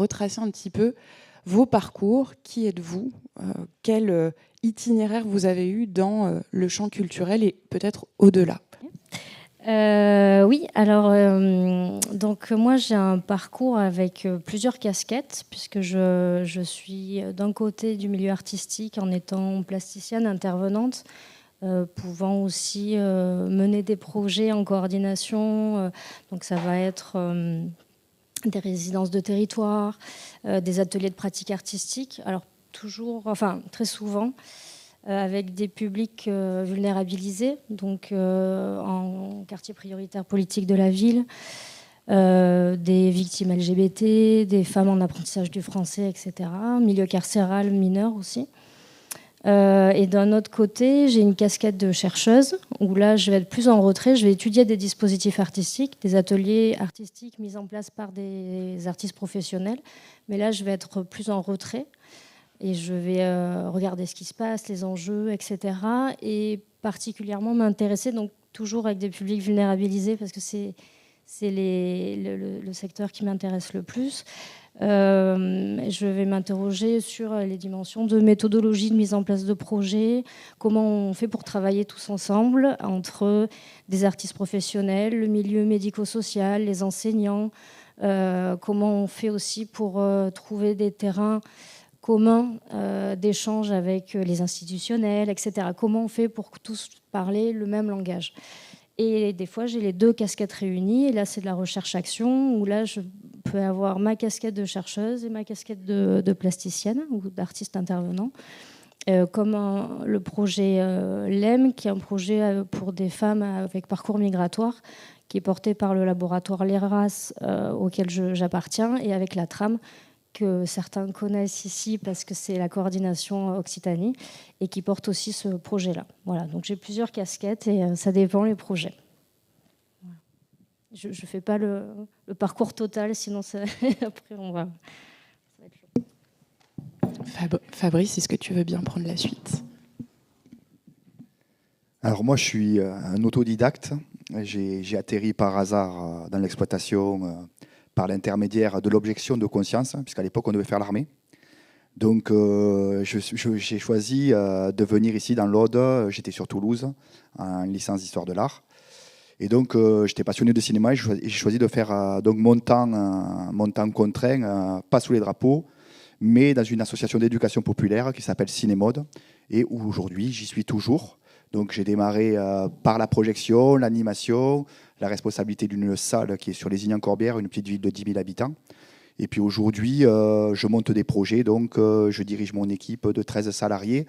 retracer un petit peu vos parcours. Qui êtes-vous ? Quel itinéraire vous avez eu dans le champ culturel et peut-être au-delà ? Oui, alors donc moi j'ai un parcours avec plusieurs casquettes, puisque je suis d'un côté du milieu artistique en étant plasticienne intervenante, pouvant aussi mener des projets en coordination. Donc ça va être des résidences de territoire, des ateliers de pratique artistique. Alors très souvent, avec des publics vulnérabilisés, donc en quartier prioritaire politique de la ville, des victimes LGBT, des femmes en apprentissage du français, etc. Milieu carcéral mineur aussi. Et d'un autre côté, j'ai une casquette de chercheuse, où là, je vais être plus en retrait. Je vais étudier des dispositifs artistiques, des ateliers artistiques mis en place par des artistes professionnels. Mais là, je vais être plus en retrait. Et je vais regarder ce qui se passe, les enjeux, etc. Et particulièrement m'intéresser, donc toujours avec des publics vulnérabilisés, parce que c'est le secteur qui m'intéresse le plus. Je vais m'interroger sur les dimensions de méthodologie de mise en place de projets, comment on fait pour travailler tous ensemble entre des artistes professionnels, le milieu médico-social, les enseignants, comment on fait aussi pour trouver des terrains commun d'échange avec les institutionnels, etc. Comment on fait pour tous parler le même langage ? Et des fois, j'ai les deux casquettes réunies. Et là, c'est de la recherche-action, où là, je peux avoir ma casquette de chercheuse et ma casquette de plasticienne ou d'artiste intervenant. Comme le projet LEM, qui est un projet pour des femmes avec parcours migratoire, qui est porté par le laboratoire l'ERAS, auquel j'appartiens, et avec la TRAM, que certains connaissent ici parce que c'est la coordination Occitanie et qui porte aussi ce projet-là. Voilà, donc j'ai plusieurs casquettes et ça dépend les projets. Voilà. Je ne fais pas le parcours total, sinon après on va... Ça va être long. Fabrice, est-ce que tu veux bien prendre la suite ? Alors moi, je suis un autodidacte. J'ai atterri par hasard dans l'exploitation par l'intermédiaire de l'objection de conscience, puisqu'à l'époque, on devait faire l'armée. Donc, j'ai choisi de venir ici dans l'Aude. J'étais sur Toulouse, en licence d'histoire de l'art. Et donc, j'étais passionné de cinéma et j'ai choisi de faire donc mon temps contraint, pas sous les drapeaux, mais dans une association d'éducation populaire qui s'appelle Cinémode, et où aujourd'hui, j'y suis toujours. Donc, j'ai démarré par la projection, l'animation, la responsabilité d'une salle qui est sur les Ignans-Corbières, une petite ville de 10 000 habitants. Et puis aujourd'hui, je monte des projets, donc je dirige mon équipe de 13 salariés.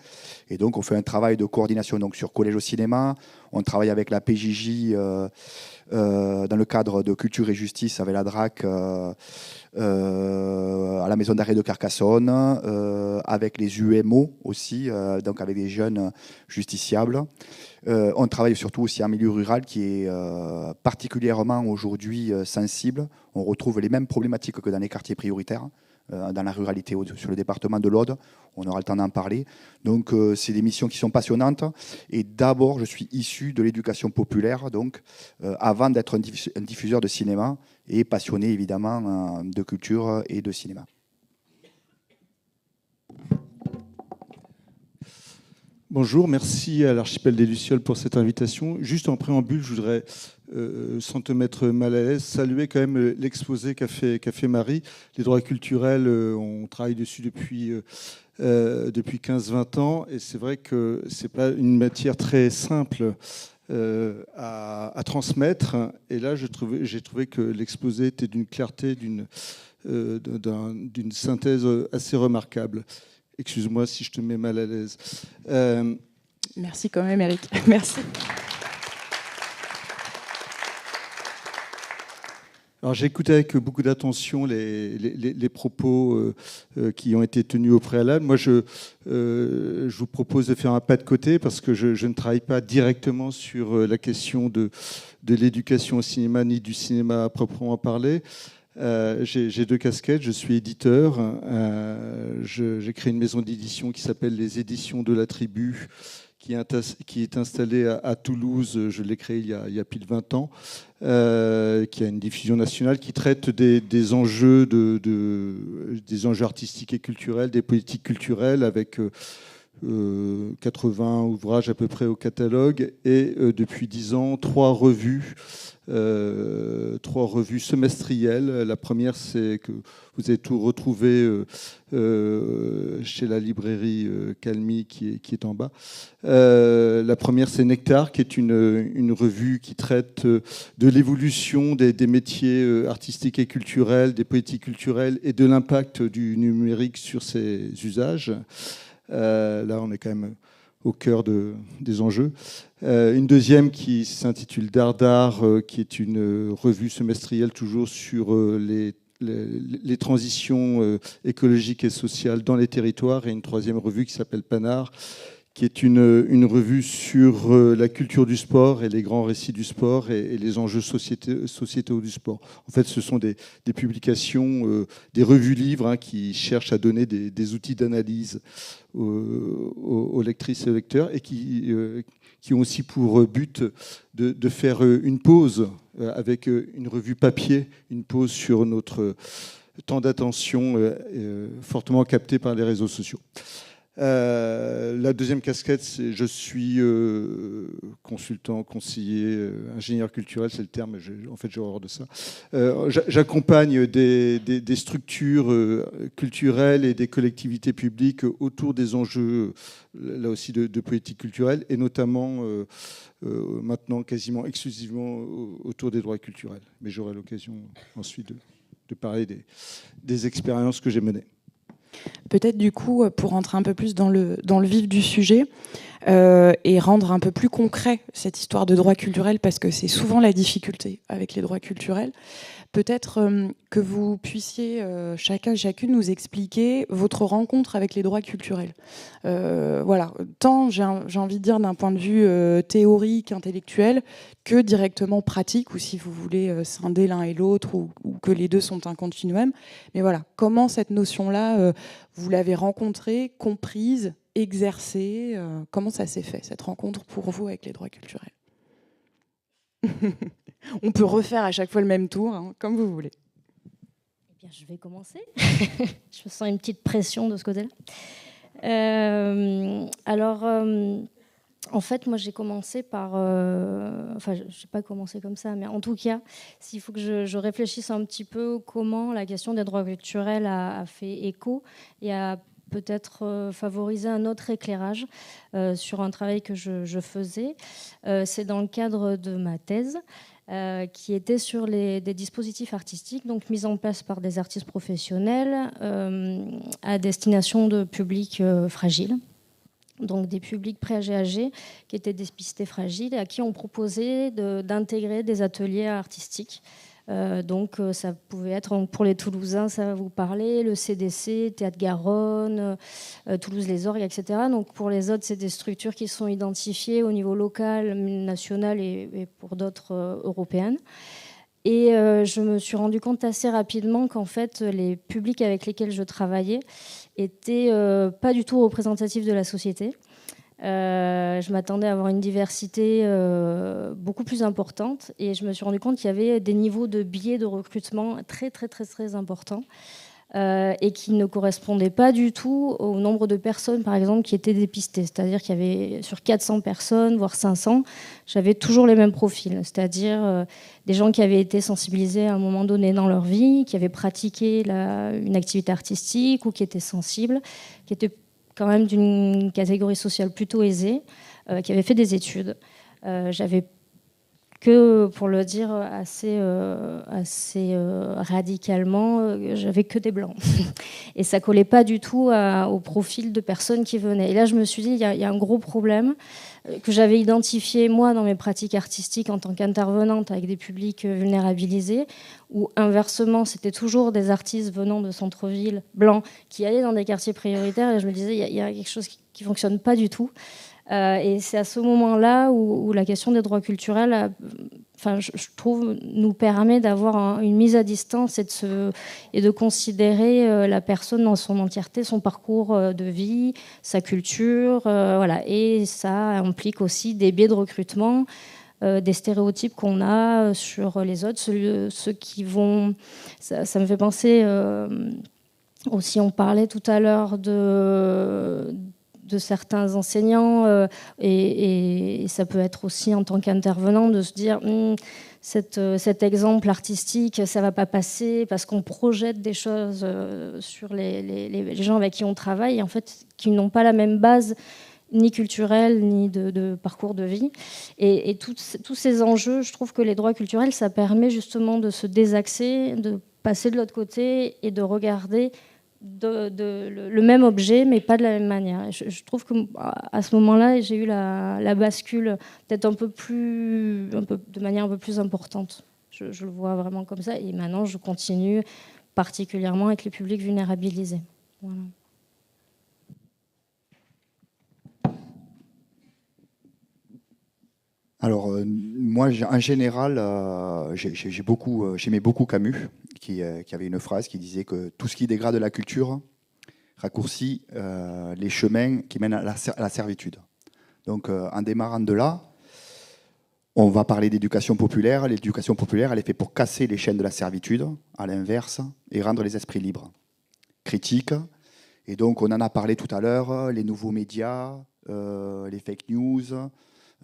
Et donc, on fait un travail de coordination donc, sur Collège au cinéma. On travaille avec la PJJ dans le cadre de Culture et Justice avec la DRAC à la maison d'arrêt de Carcassonne, avec les UMO aussi, donc avec des jeunes justiciables. On travaille surtout aussi en milieu rural qui est particulièrement aujourd'hui sensible. On retrouve les mêmes problématiques que dans les quartiers prioritaires, dans la ruralité sur le département de l'Aude. On aura le temps d'en parler. Donc, c'est des missions qui sont passionnantes. Et d'abord, je suis issu de l'éducation populaire, donc avant d'être un diffuseur de cinéma et passionné évidemment de culture et de cinéma. Bonjour, merci à l'Archipel des Lucioles pour cette invitation. Juste en préambule, je voudrais, sans te mettre mal à l'aise, saluer quand même l'exposé qu'a fait Marie. Les droits culturels, on travaille dessus depuis 15-20 ans, et c'est vrai que c'est pas une matière très simple à transmettre. Et là, j'ai trouvé que l'exposé était d'une clarté, d'une synthèse assez remarquable. Excuse-moi si je te mets mal à l'aise. Merci quand même, Eric. Merci. Alors, j'ai écouté avec beaucoup d'attention les propos qui ont été tenus au préalable. Moi, je vous propose de faire un pas de côté parce que je ne travaille pas directement sur la question de l'éducation au cinéma ni du cinéma à proprement parler. J'ai deux casquettes, je suis éditeur, j'ai créé une maison d'édition qui s'appelle les Éditions de la Tribu, qui est installée à Toulouse, je l'ai créée il y a plus de 20 ans, qui a une diffusion nationale qui traite des enjeux des enjeux artistiques et culturels, des politiques culturelles, avec 80 ouvrages à peu près au catalogue, et depuis 10 ans, 3 revues semestrielles. La première, c'est que vous avez tout retrouvé chez la librairie Calmi qui est en bas. La première, c'est Nectar, qui est une revue qui traite de l'évolution des métiers artistiques et culturels, des politiques culturelles et de l'impact du numérique sur ses usages. Là, on est quand même au cœur des enjeux. Une deuxième qui s'intitule Dardar, qui est une revue semestrielle toujours sur les transitions écologiques et sociales dans les territoires. Et une troisième revue qui s'appelle Panard, qui est une revue sur la culture du sport et les grands récits du sport et les enjeux sociétaux du sport. En fait, ce sont des publications, des revues-livres qui cherchent à donner des outils d'analyse aux lectrices et aux lecteurs, et qui ont aussi pour but de faire une pause avec une revue papier, une pause sur notre temps d'attention fortement capté par les réseaux sociaux. La deuxième casquette, c'est je suis consultant, conseiller, ingénieur culturel, c'est le terme, en fait j'ai horreur de ça. J'accompagne des structures culturelles et des collectivités publiques autour des enjeux, là aussi, de politique culturelle, et notamment maintenant quasiment exclusivement autour des droits culturels. Mais j'aurai l'occasion ensuite de parler des expériences que j'ai menées. Peut-être du coup, pour rentrer un peu plus dans le vif du sujet et rendre un peu plus concret cette histoire de droits culturels, parce que c'est souvent la difficulté avec les droits culturels, peut-être que vous puissiez chacune nous expliquer votre rencontre avec les droits culturels. Voilà, tant j'ai envie de dire d'un point de vue théorique, intellectuel, que directement pratique, ou si vous voulez scinder l'un et l'autre, ou que les deux sont un continuum. Mais voilà, comment cette notion-là, vous l'avez rencontrée, comprise, exercée, comment ça s'est fait, cette rencontre pour vous avec les droits culturels? On peut refaire à chaque fois le même tour, comme vous voulez. Eh bien, je vais commencer. Je sens une petite pression de ce côté-là. En fait, moi, j'ai commencé par... Enfin, je n'ai pas commencé comme ça, mais en tout cas, s'il faut que je réfléchisse un petit peu comment la question des droits culturels a fait écho et a peut-être favoriser un autre éclairage sur un travail que je faisais. C'est dans le cadre de ma thèse qui était sur des dispositifs artistiques donc mis en place par des artistes professionnels à destination de publics fragiles. Donc des publics pré-âgés qui étaient dépistés fragiles et à qui on proposait d'intégrer des ateliers artistiques. Donc ça pouvait être, pour les Toulousains, ça va vous parler, le CDC, Théâtre Garonne, Toulouse les Orgues, etc. Donc pour les autres, c'est des structures qui sont identifiées au niveau local, national et pour d'autres européennes. Et je me suis rendu compte assez rapidement qu'en fait, les publics avec lesquels je travaillais étaient pas du tout représentatifs de la société. Je m'attendais à avoir une diversité beaucoup plus importante et je me suis rendu compte qu'il y avait des niveaux de biais de recrutement très très très très importants et qui ne correspondaient pas du tout au nombre de personnes par exemple qui étaient dépistées, c'est-à-dire qu'il y avait sur 400 personnes voire 500, j'avais toujours les mêmes profils, c'est-à-dire des gens qui avaient été sensibilisés à un moment donné dans leur vie, qui avaient pratiqué une activité artistique ou qui étaient sensibles, qui étaient quand même d'une catégorie sociale plutôt aisée, qui avait fait des études. J'avais que, pour le dire assez radicalement, j'avais que des blancs. Et ça collait pas du tout au profil de personnes qui venaient. Et là, je me suis dit, il y a un gros problème que j'avais identifié, moi, dans mes pratiques artistiques en tant qu'intervenante avec des publics vulnérabilisés, où, inversement, c'était toujours des artistes venant de centre-ville blancs qui allaient dans des quartiers prioritaires. Et je me disais, il y a quelque chose qui fonctionne pas du tout. Et c'est à ce moment-là où la question des droits culturels, je trouve, nous permet d'avoir une mise à distance et de considérer la personne dans son entièreté, son parcours de vie, sa culture, voilà. Et ça implique aussi des biais de recrutement, des stéréotypes qu'on a sur les autres, ceux qui vont... Ça me fait penser... Aussi, on parlait tout à l'heure de certains enseignants, et ça peut être aussi en tant qu'intervenant de se dire cet exemple artistique, ça ne va pas passer parce qu'on projette des choses sur les gens avec qui on travaille, en fait, qui n'ont pas la même base ni culturelle, ni de parcours de vie. Et tous ces enjeux, je trouve que les droits culturels, ça permet justement de se désaxer, de passer de l'autre côté et de regarder le même objet, mais pas de la même manière. Je trouve qu'à ce moment-là, j'ai eu la bascule peut-être de manière un peu plus importante. Je le vois vraiment comme ça. Et maintenant, je continue particulièrement avec les publics vulnérabilisés. Voilà. Alors, moi, en général, j'aimais beaucoup Camus, qui avait une phrase qui disait que tout ce qui dégrade la culture raccourcit les chemins qui mènent à la servitude. Donc, en démarrant de là, on va parler d'éducation populaire. L'éducation populaire, elle est faite pour casser les chaînes de la servitude, à l'inverse, et rendre les esprits libres, critiques. Et donc, on en a parlé tout à l'heure, les nouveaux médias, les fake news,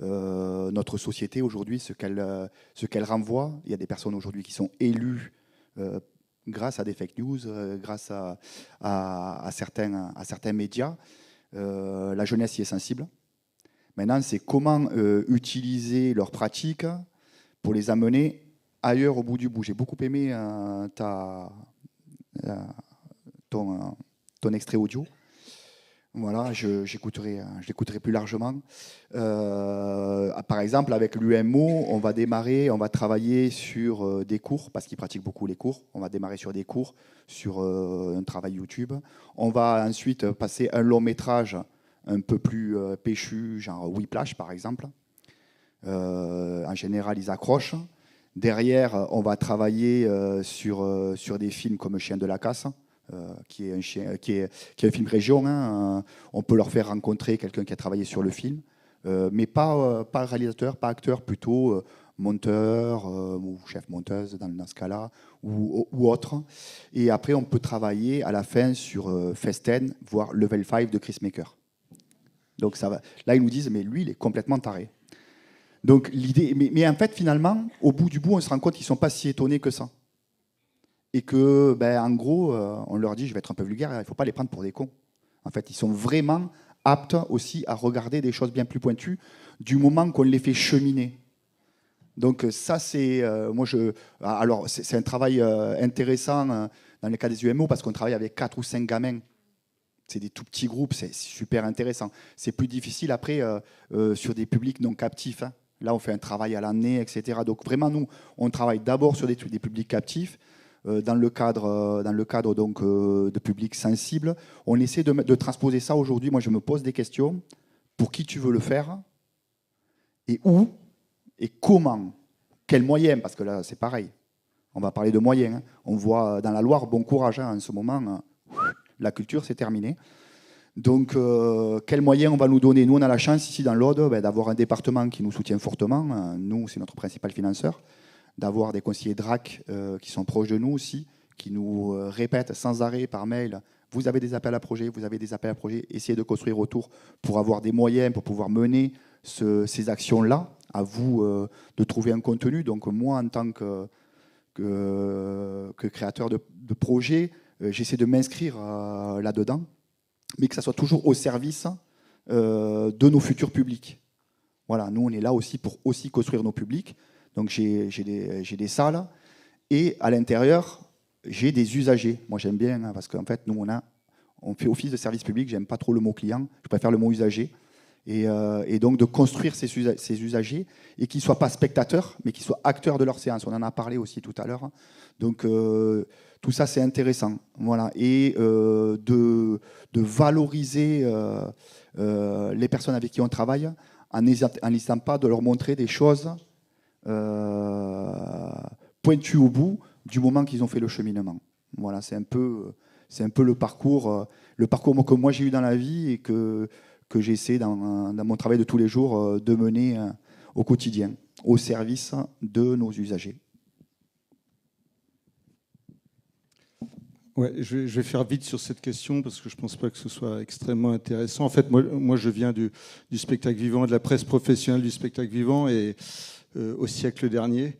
notre société aujourd'hui, ce qu'elle renvoie. Il y a des personnes aujourd'hui qui sont élues grâce à des fake news, grâce à certains médias. La jeunesse y est sensible. Maintenant, c'est comment utiliser leurs pratiques pour les amener ailleurs au bout du bout. J'ai beaucoup aimé ton extrait audio. Voilà, j'écouterai plus largement. Par exemple, avec l'UMO, on va travailler sur des cours, parce qu'ils pratiquent beaucoup les cours. On va démarrer sur des cours, sur un travail YouTube. On va ensuite passer un long métrage un peu plus péchu, genre Whiplash, par exemple. En général, ils accrochent. Derrière, on va travailler sur des films comme Chien de la casse, qui est un film région. Hein. On peut leur faire rencontrer quelqu'un qui a travaillé sur le film, mais pas réalisateur, pas acteur, plutôt monteur ou chef monteuse dans ce cas-là, ou autre. Et après, on peut travailler à la fin sur Festen, voire Level 5 de Chris Maker. Donc ça va. Là, ils nous disent, mais lui, il est complètement taré. Donc l'idée, mais en fait, finalement, au bout du bout, on se rend compte qu'ils ne sont pas si étonnés que ça. Et que, en gros, on leur dit, je vais être un peu vulgaire, il ne faut pas les prendre pour des cons. En fait, ils sont vraiment aptes aussi à regarder des choses bien plus pointues du moment qu'on les fait cheminer. Donc ça, c'est alors c'est un travail intéressant dans le cas des UMO parce qu'on travaille avec 4 ou 5 gamins. C'est des tout petits groupes, c'est super intéressant. C'est plus difficile après sur des publics non captifs. Hein. Là, on fait un travail à l'année, etc. Donc vraiment, nous, on travaille d'abord sur des publics captifs. Dans le cadre donc, de publics sensibles. On essaie de transposer ça aujourd'hui. Moi, je me pose des questions. Pour qui tu veux le faire? Et où? Et comment? Quels moyens? Parce que là, c'est pareil. On va parler de moyens. Hein. On voit dans la Loire, bon courage, hein, en ce moment, la culture, c'est terminé. Donc, quels moyens on va nous donner? Nous, on a la chance, ici, dans l'Aude, d'avoir un département qui nous soutient fortement. Nous, c'est notre principal financeur. D'avoir des conseillers DRAC qui sont proches de nous aussi, qui nous répètent sans arrêt par mail, vous avez des appels à projets, essayez de construire autour pour avoir des moyens, pour pouvoir mener ces actions-là, à vous de trouver un contenu. Donc moi, en tant que créateur de projet, j'essaie de m'inscrire là-dedans, mais que ça soit toujours au service de nos futurs publics. Voilà, nous, on est là aussi pour aussi construire nos publics. Donc j'ai des salles et à l'intérieur, j'ai des usagers. Moi, j'aime bien hein, parce qu'en fait, nous, on fait office de service public. J'aime pas trop le mot client. Je préfère le mot usager. Et donc de construire ces usagers et qu'ils ne soient pas spectateurs, mais qu'ils soient acteurs de leur séance. On en a parlé aussi tout à l'heure. Donc tout ça, c'est intéressant. Voilà. Et de valoriser les personnes avec qui on travaille en n'hésitant pas de leur montrer des choses pointues au bout du moment qu'ils ont fait le cheminement. Voilà, c'est un peu le parcours que moi j'ai eu dans la vie et que j'essaie dans mon travail de tous les jours de mener au quotidien, au service de nos usagers. Ouais, je vais faire vite sur cette question parce que je ne pense pas que ce soit extrêmement intéressant. En fait, moi je viens du spectacle vivant, de la presse professionnelle du spectacle vivant, et au siècle dernier,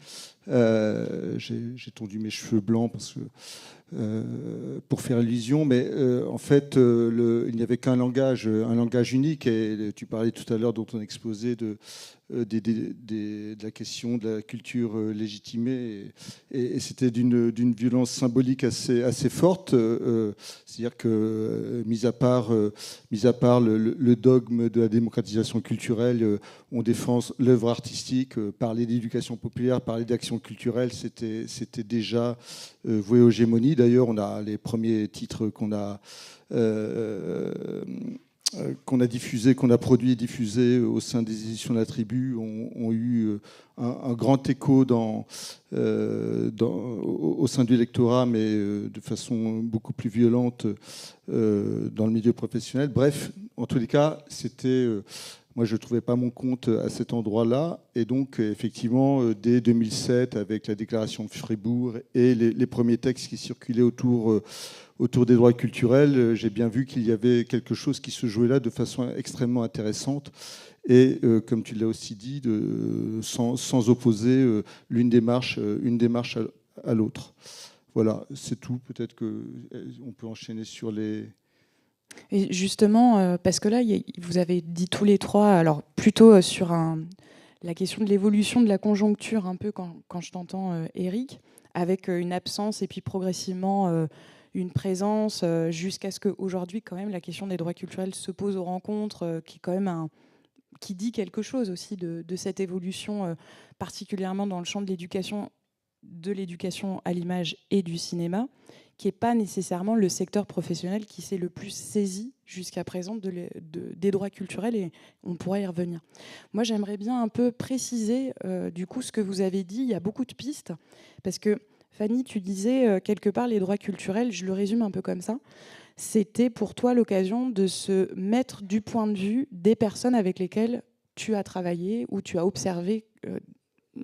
j'ai tondu mes cheveux blancs parce que, pour faire illusion, mais en fait, il n'y avait qu'un langage unique. Et tu parlais tout à l'heure dans ton exposé de la question de la culture légitimée, et c'était d'une violence symbolique assez forte. C'est-à-dire que, mis à part le dogme de la démocratisation culturelle, on défend l'œuvre artistique. Parler d'éducation populaire, parler d'action culturelle, c'était déjà voué aux gémonies. D'ailleurs, on a les premiers titres qu'on a diffusés, qu'on a produits et diffusés au sein des éditions de la Tribu, ont eu un grand écho au sein du lectorat, mais de façon beaucoup plus violente dans le milieu professionnel. Bref, en tous les cas, moi, je ne trouvais pas mon compte à cet endroit-là. Et donc, effectivement, dès 2007, avec la déclaration de Fribourg et les premiers textes qui circulaient autour des droits culturels, j'ai bien vu qu'il y avait quelque chose qui se jouait là de façon extrêmement intéressante. Et comme tu l'as aussi dit, sans opposer une démarche à l'autre. Voilà, c'est tout. Peut-être qu'on peut enchaîner sur les... Et justement, parce que là, vous avez dit tous les trois, alors plutôt sur la question de l'évolution de la conjoncture, un peu quand je t'entends, Éric, avec une absence et puis progressivement une présence, jusqu'à ce qu'aujourd'hui, quand même, la question des droits culturels se pose aux rencontres, qui est quand même qui dit quelque chose aussi de cette évolution, particulièrement dans le champ de l'éducation à l'image et du cinéma, qui n'est pas nécessairement le secteur professionnel qui s'est le plus saisi jusqu'à présent des droits culturels, et on pourra y revenir. Moi, j'aimerais bien un peu préciser du coup ce que vous avez dit. Il y a beaucoup de pistes, parce que Fanny, tu disais quelque part les droits culturels, je le résume un peu comme ça, c'était pour toi l'occasion de se mettre du point de vue des personnes avec lesquelles tu as travaillé ou tu as observé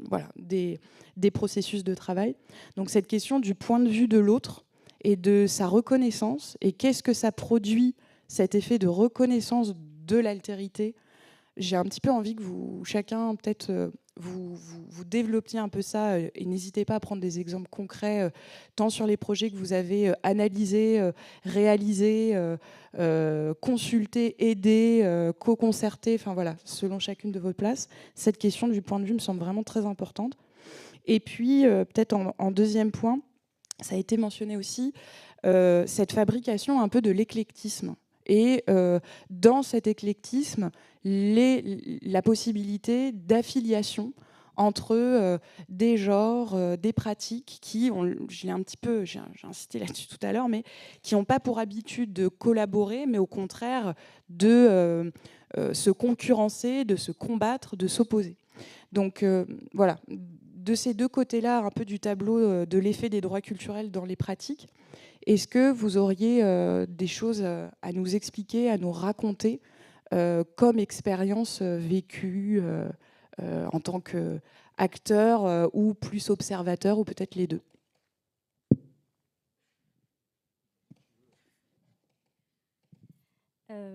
voilà, des processus de travail. Donc cette question du point de vue de l'autre et de sa reconnaissance, et qu'est-ce que ça produit, cet effet de reconnaissance de l'altérité. J'ai un petit peu envie que vous, chacun, peut-être, vous développiez un peu ça, et n'hésitez pas à prendre des exemples concrets, tant sur les projets que vous avez analysés, réalisés, consultés, aidés, co-concertés, enfin voilà, selon chacune de vos places. Cette question du point de vue me semble vraiment très importante. Et puis, peut-être en deuxième point, ça a été mentionné aussi, cette fabrication un peu de l'éclectisme. Et dans cet éclectisme, la possibilité d'affiliation entre des genres, des pratiques qui, j'ai insisté là-dessus tout à l'heure, mais qui n'ont pas pour habitude de collaborer, mais au contraire de se concurrencer, de se combattre, de s'opposer. Donc voilà, de ces deux côtés-là, un peu du tableau de l'effet des droits culturels dans les pratiques, est-ce que vous auriez des choses à nous expliquer, à nous raconter comme expérience vécue en tant qu'acteur ou plus observateur, ou peut-être les deux? Alors,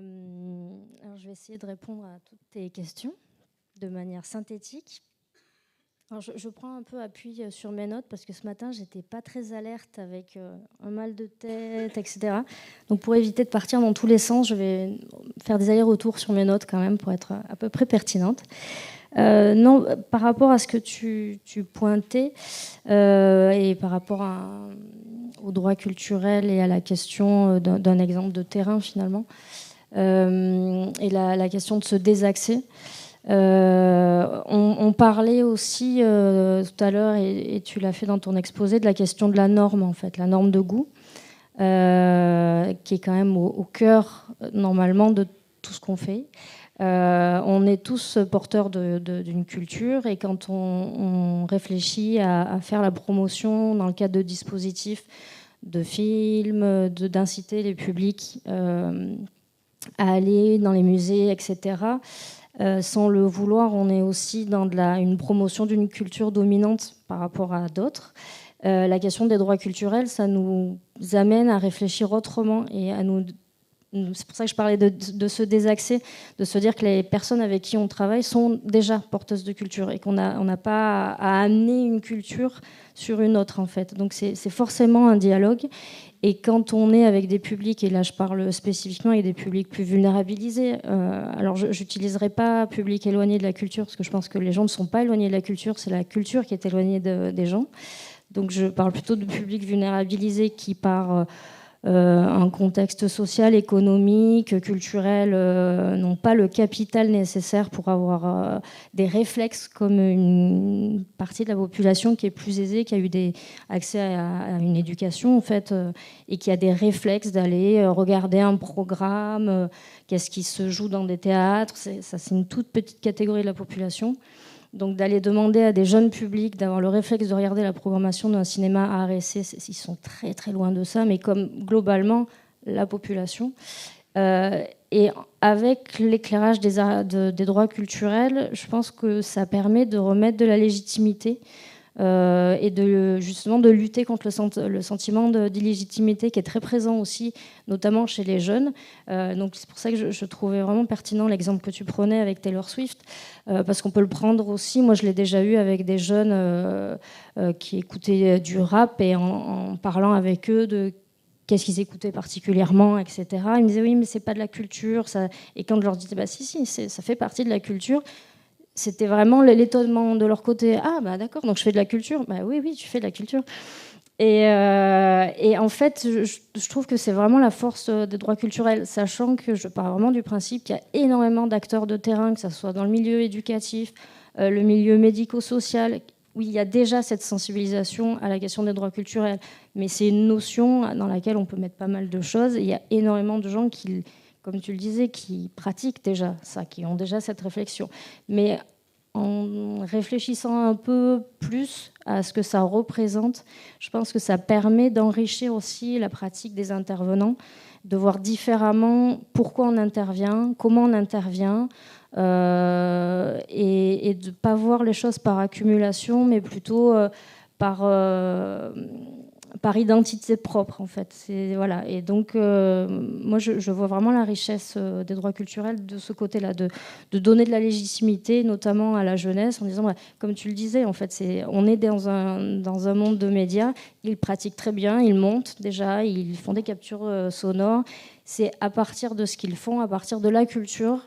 je vais essayer de répondre à toutes tes questions de manière synthétique. Alors, je prends un peu appui sur mes notes parce que ce matin, j'étais pas très alerte avec un mal de tête, etc. Donc, pour éviter de partir dans tous les sens, je vais faire des allers-retours sur mes notes quand même pour être à peu près pertinente. Non, par rapport à ce que tu pointais et par rapport au droit culturel et à la question d'un exemple de terrain finalement, et la question de se désaxer. On parlait aussi tout à l'heure, et tu l'as fait dans ton exposé, de la question de la norme, en fait, la norme de goût, qui est quand même au cœur, normalement, de tout ce qu'on fait. On est tous porteurs d'une culture, et quand on réfléchit à faire la promotion dans le cadre de dispositifs de films, d'inciter les publics à aller dans les musées, etc., sans le vouloir, on est aussi dans une promotion d'une culture dominante par rapport à d'autres. la question des droits culturels, ça nous amène à réfléchir autrement et à nous... C'est pour ça que je parlais de se désaxer, de se dire que les personnes avec qui on travaille sont déjà porteuses de culture et qu'on n'a pas à amener une culture sur une autre, en fait. Donc c'est forcément un dialogue. Et quand on est avec des publics, et là je parle spécifiquement avec des publics plus vulnérabilisés, alors je n'utiliserai pas public éloigné de la culture, parce que je pense que les gens ne sont pas éloignés de la culture, c'est la culture qui est éloignée des gens. Donc je parle plutôt de publics vulnérabilisés qui, par un contexte social, économique, culturel, n'ont pas le capital nécessaire pour avoir des réflexes comme une partie de la population qui est plus aisée, qui a eu accès à une éducation en fait, et qui a des réflexes d'aller regarder un programme, qu'est-ce qui se joue dans des théâtres. C'est une toute petite catégorie de la population. Donc d'aller demander à des jeunes publics d'avoir le réflexe de regarder la programmation d'un cinéma à art essai, ils sont très très loin de ça, mais comme globalement la population. Et avec l'éclairage des droits culturels, je pense que ça permet de remettre de la légitimité et justement de lutter contre le sentiment d'illégitimité qui est très présent aussi, notamment chez les jeunes. Donc c'est pour ça que je trouvais vraiment pertinent l'exemple que tu prenais avec Taylor Swift, parce qu'on peut le prendre aussi. Moi, je l'ai déjà eu avec des jeunes qui écoutaient du rap et en parlant avec eux de qu'est-ce qu'ils écoutaient particulièrement, etc. Ils me disaient oui, mais c'est pas de la culture. Ça... Et quand je leur disais bah si, ça fait partie de la culture. C'était vraiment l'étonnement de leur côté. Ah, bah d'accord, donc je fais de la culture. Bah oui, tu fais de la culture. Et en fait, je trouve que c'est vraiment la force des droits culturels, sachant que je pars vraiment du principe qu'il y a énormément d'acteurs de terrain, que ce soit dans le milieu éducatif, le milieu médico-social, où il y a déjà cette sensibilisation à la question des droits culturels. Mais c'est une notion dans laquelle on peut mettre pas mal de choses. Et il y a énormément de gens qui, comme tu le disais, qui pratiquent déjà ça, qui ont déjà cette réflexion. Mais en réfléchissant un peu plus à ce que ça représente, je pense que ça permet d'enrichir aussi la pratique des intervenants, de voir différemment pourquoi on intervient, comment on intervient, et de ne pas voir les choses par accumulation, mais plutôt par identité propre, en fait. Voilà. Et donc, moi, je vois vraiment la richesse des droits culturels de ce côté-là, de donner de la légitimité, notamment à la jeunesse, en disant, bah, comme tu le disais, en fait, on est dans un monde de médias, ils pratiquent très bien, ils montent déjà, ils font des captures sonores. C'est à partir de ce qu'ils font, à partir de la culture,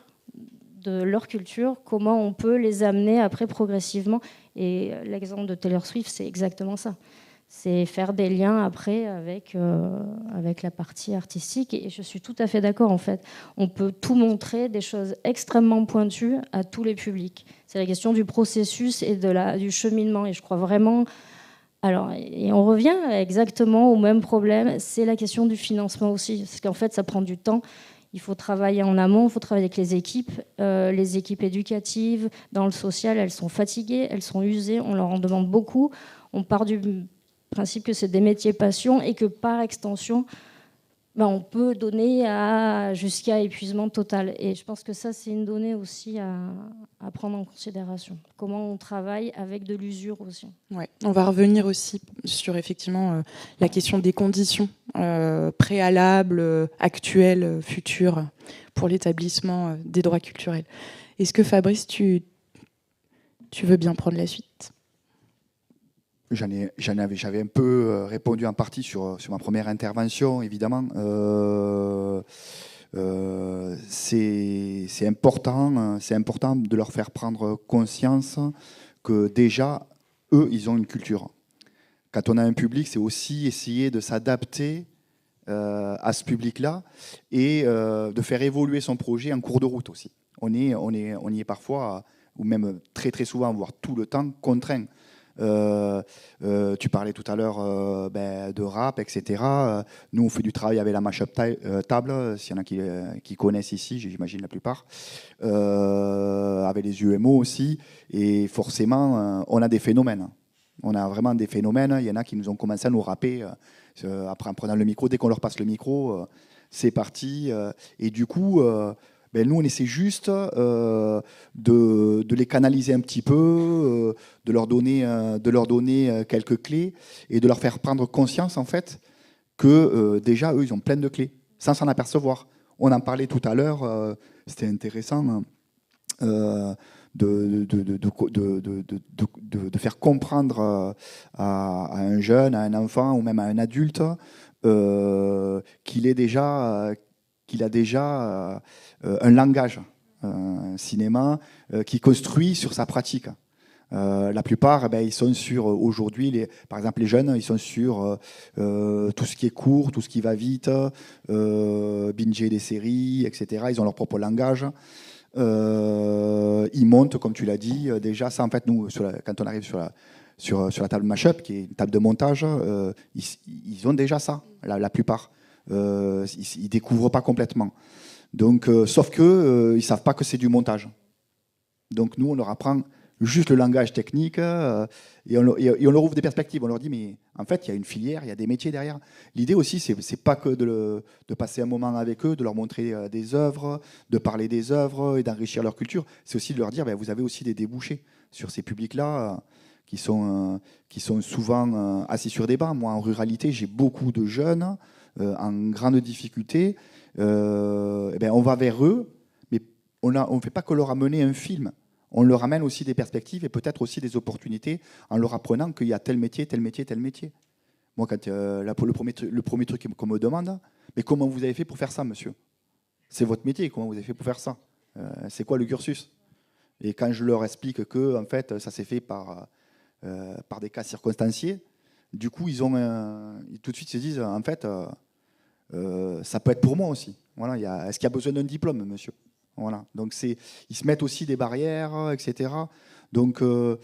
de leur culture, comment on peut les amener après progressivement. Et l'exemple de Taylor Swift, c'est exactement ça. C'est faire des liens après avec la partie artistique. Et je suis tout à fait d'accord, en fait. On peut tout montrer, des choses extrêmement pointues à tous les publics. C'est la question du processus et du cheminement. Et je crois vraiment... Alors, et on revient exactement au même problème, c'est la question du financement aussi. Parce qu'en fait, ça prend du temps. Il faut travailler en amont, il faut travailler avec les équipes éducatives. Dans le social, elles sont fatiguées, elles sont usées, on leur en demande beaucoup. On part du principe que c'est des métiers passion et que par extension, on peut donner jusqu'à épuisement total. Et je pense que ça, c'est une donnée aussi à prendre en considération. Comment on travaille avec de l'usure aussi. Ouais. On va revenir aussi sur effectivement la question des conditions préalables, actuelles, futures pour l'établissement des droits culturels. Est-ce que Fabrice, tu veux bien prendre la suite ? J'avais un peu répondu en partie sur ma première intervention, évidemment. C'est important de leur faire prendre conscience que déjà, eux, ils ont une culture. Quand on a un public, c'est aussi essayer de s'adapter à ce public-là et de faire évoluer son projet en cours de route aussi. On y est parfois, ou même très très souvent, voire tout le temps, contraint. Tu parlais tout à l'heure de rap, etc. Nous, on fait du travail avec la Mashup Table, s'il y en a qui connaissent ici, j'imagine la plupart, avec les UMO aussi. Et forcément, on a des phénomènes. On a vraiment des phénomènes. Il y en a qui nous ont commencé à nous rapper après en prenant le micro. Dès qu'on leur passe le micro, c'est parti. Et du coup, Ben, nous, on essaie juste de les canaliser un petit peu, de leur donner quelques clés et de leur faire prendre conscience, en fait, que déjà, eux, ils ont plein de clés, sans s'en apercevoir. On en parlait tout à l'heure, c'était intéressant de faire comprendre à un jeune, à un enfant ou même à un adulte qu'il a déjà un langage, un cinéma qui construit sur sa pratique. La plupart, ils sont sur, aujourd'hui, par exemple les jeunes, ils sont sur tout ce qui est court, tout ce qui va vite, binger des séries, etc. Ils ont leur propre langage. Ils montent, comme tu l'as dit, déjà, ça en fait, nous, quand on arrive sur la table Mashup, qui est une table de montage, ils ont déjà ça, la plupart. Ils ne découvrent pas complètement. Donc, sauf qu'ils ne savent pas que c'est du montage. Donc nous, on leur apprend juste le langage technique et on leur ouvre des perspectives. On leur dit, mais en fait, il y a une filière, il y a des métiers derrière. L'idée aussi, c'est pas que de passer un moment avec eux, de leur montrer des œuvres, de parler des œuvres et d'enrichir leur culture. C'est aussi de leur dire, vous avez aussi des débouchés sur ces publics-là qui sont souvent assis sur des bancs. Moi, en ruralité, j'ai beaucoup de jeunes en grande difficulté. On va vers eux, mais on ne fait pas que leur amener un film. On leur amène aussi des perspectives et peut-être aussi des opportunités en leur apprenant qu'il y a tel métier, tel métier, tel métier. Moi, quand le premier truc qu'on me demande, mais comment vous avez fait pour faire ça, monsieur? C'est votre métier, comment vous avez fait pour faire ça? C'est quoi le cursus? Et quand je leur explique que en fait, ça s'est fait par des cas circonstanciés, du coup, tout de suite se disent, en fait, ça peut être pour moi aussi. Voilà, est-ce qu'il y a besoin d'un diplôme, monsieur? Voilà. Donc ils se mettent aussi des barrières, etc. Donc le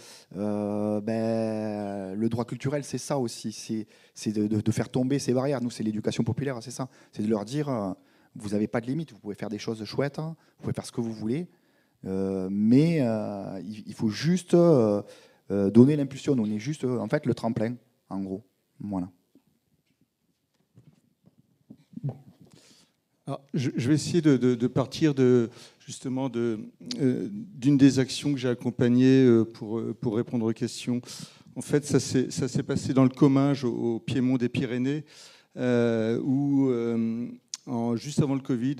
droit culturel, c'est ça aussi, c'est de faire tomber ces barrières. Nous, c'est l'éducation populaire, c'est ça. C'est de leur dire, vous n'avez pas de limite, vous pouvez faire des choses chouettes, vous pouvez faire ce que vous voulez, mais il faut juste donner l'impulsion, donner juste en fait le tremplin, en gros. Voilà. Alors, je vais essayer de partir justement d'une des actions que j'ai accompagnées pour répondre aux questions. En fait, ça s'est passé dans le Comminges, au Piémont des Pyrénées, où juste avant le Covid,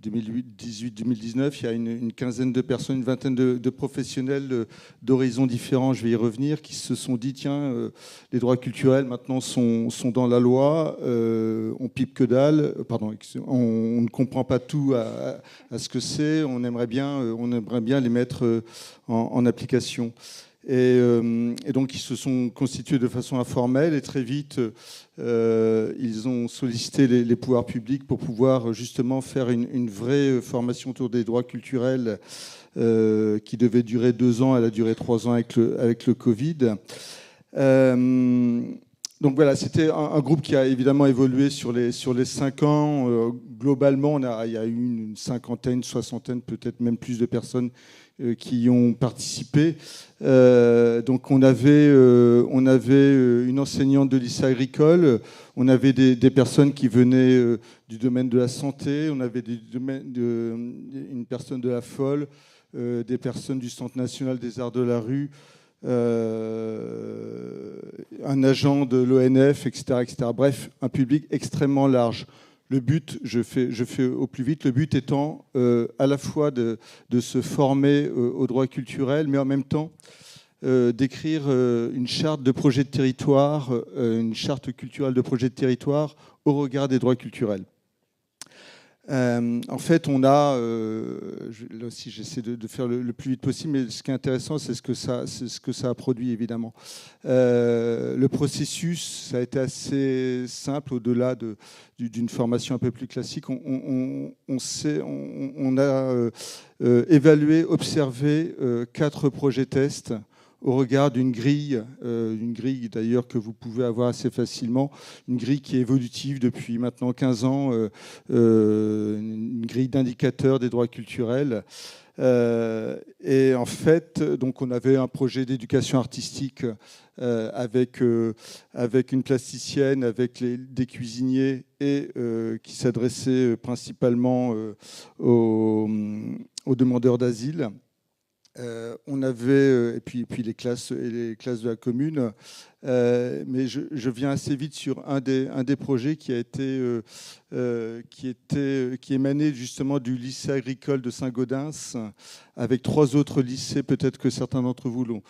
2018-2019, il y a une quinzaine de personnes, une vingtaine de professionnels d'horizons différents, je vais y revenir, qui se sont dit, tiens, les droits culturels maintenant sont dans la loi, on pipe que dalle, on ne comprend pas tout à ce que c'est, on aimerait bien les mettre en application. Et donc, ils se sont constitués de façon informelle et très vite, ils ont sollicité les pouvoirs publics pour pouvoir justement faire une vraie formation autour des droits culturels qui devait durer 2 ans. Elle a duré 3 ans avec le Covid. Donc voilà, c'était un groupe qui a évidemment évolué sur les 5 ans. Globalement, il y a eu une cinquantaine, soixantaine, peut-être même plus de personnes qui ont participé. Donc on avait une enseignante de lycée agricole, on avait des personnes qui venaient du domaine de la santé, on avait une personne de la FOL, des personnes du Centre national des arts de la rue, un agent de l'ONF, etc., etc. Bref, un public extrêmement large. Le but, je fais au plus vite, le but étant à la fois de se former aux droits culturels, mais en même temps d'écrire une charte de projet de territoire, une charte culturelle de projet de territoire au regard des droits culturels. En fait, on a, là aussi j'essaie de faire le plus vite possible, mais ce qui est intéressant, c'est ce que ça a produit, évidemment. Le processus, ça a été assez simple, au-delà d'une formation un peu plus classique. On a évalué, observé 4 projets tests au regard d'une grille d'ailleurs que vous pouvez avoir assez facilement, une grille qui est évolutive depuis maintenant 15 ans, une grille d'indicateurs des droits culturels. Et en fait, donc on avait un projet d'éducation artistique avec une plasticienne, avec des cuisiniers et qui s'adressait principalement aux demandeurs d'asile. On avait et puis les classes de la commune, mais je viens assez vite sur un des projets qui émanait justement du lycée agricole de Saint-Gaudens, avec 3 autres lycées, peut-être que certains d'entre vous l'ont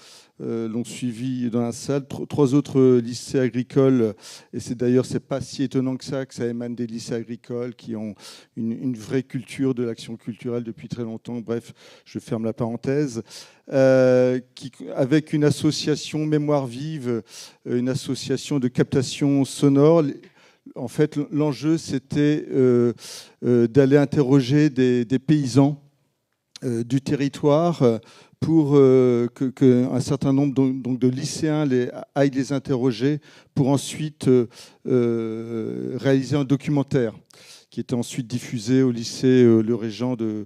suivi dans la salle, 3 autres lycées agricoles, et c'est pas si étonnant que ça émane des lycées agricoles qui ont une vraie culture de l'action culturelle depuis très longtemps. Bref, je ferme la parenthèse. Avec une association Mémoire Vive, une association de captation sonore. En fait, l'enjeu, c'était d'aller interroger des paysans du territoire pour qu'un certain nombre donc de lycéens aillent les interroger pour ensuite réaliser un documentaire qui était ensuite diffusé au lycée Le Régent de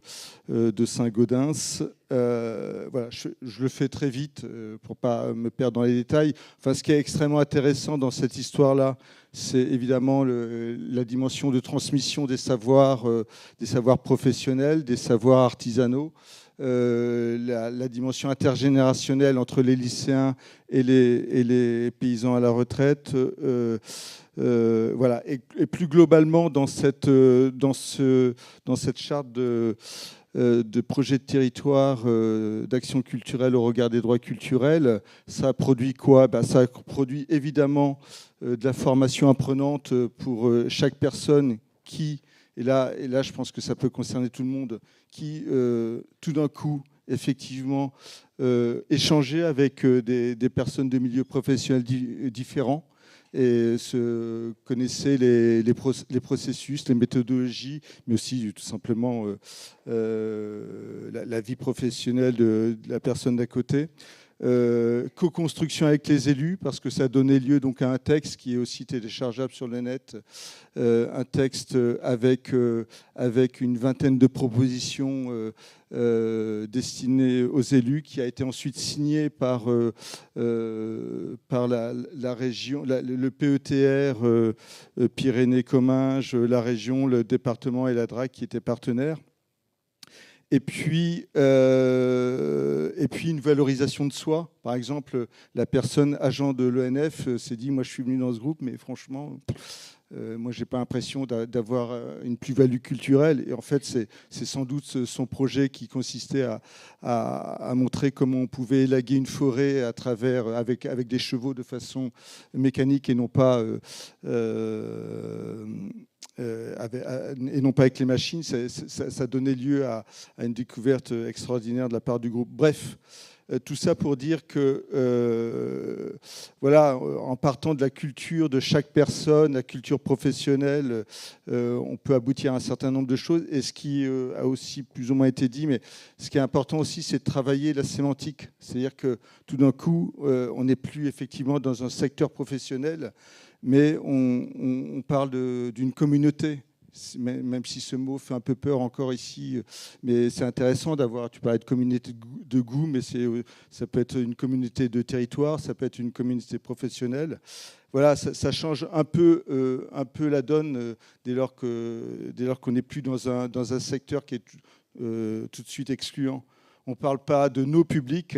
Saint-Gaudens. Voilà, je le fais très vite pour ne pas me perdre dans les détails. Enfin, ce qui est extrêmement intéressant dans cette histoire-là, c'est évidemment la dimension de transmission des savoirs professionnels, des savoirs artisanaux, la dimension intergénérationnelle entre les lycéens et les paysans à la retraite. Voilà. Et plus globalement, dans cette charte de projet de territoire d'action culturelle au regard des droits culturels, ça a produit quoi ? Ça a produit évidemment de la formation apprenante pour chaque personne qui, et là je pense que ça peut concerner tout le monde, qui tout d'un coup, effectivement, échanger avec des personnes de milieux professionnels différents, et se connaissaient les processus, les méthodologies, mais aussi tout simplement la vie professionnelle de la personne d'à côté. Co-construction avec les élus, parce que ça a donné lieu donc à un texte qui est aussi téléchargeable sur le net, un texte avec une vingtaine de propositions destinées aux élus, qui a été ensuite signé par la région, le PETR, Pyrénées-Comminges, la région, le département et la DRAC qui étaient partenaires. Et puis une valorisation de soi. Par exemple, la personne agent de l'ONF s'est dit, moi je suis venu dans ce groupe, mais franchement, moi je n'ai pas l'impression d'avoir une plus-value culturelle. Et en fait, c'est sans doute son projet qui consistait à montrer comment on pouvait élaguer une forêt avec des chevaux de façon mécanique et non pas... et non pas avec les machines. Ça donnait lieu à une découverte extraordinaire de la part du groupe. Bref, tout ça pour dire que, voilà, en partant de la culture de chaque personne, la culture professionnelle, on peut aboutir à un certain nombre de choses. Et ce qui a aussi plus ou moins été dit, mais ce qui est important aussi, c'est de travailler la sémantique. C'est-à-dire que tout d'un coup, on n'est plus effectivement dans un secteur professionnel, mais on parle d'une communauté, même si ce mot fait un peu peur encore ici. Mais c'est intéressant d'avoir, tu parlais de communauté de goût, mais ça peut être une communauté de territoire, ça peut être une communauté professionnelle. Voilà, ça change un peu la donne dès lors qu'on n'est plus dans un secteur qui est tout de suite excluant. On ne parle pas de nos publics.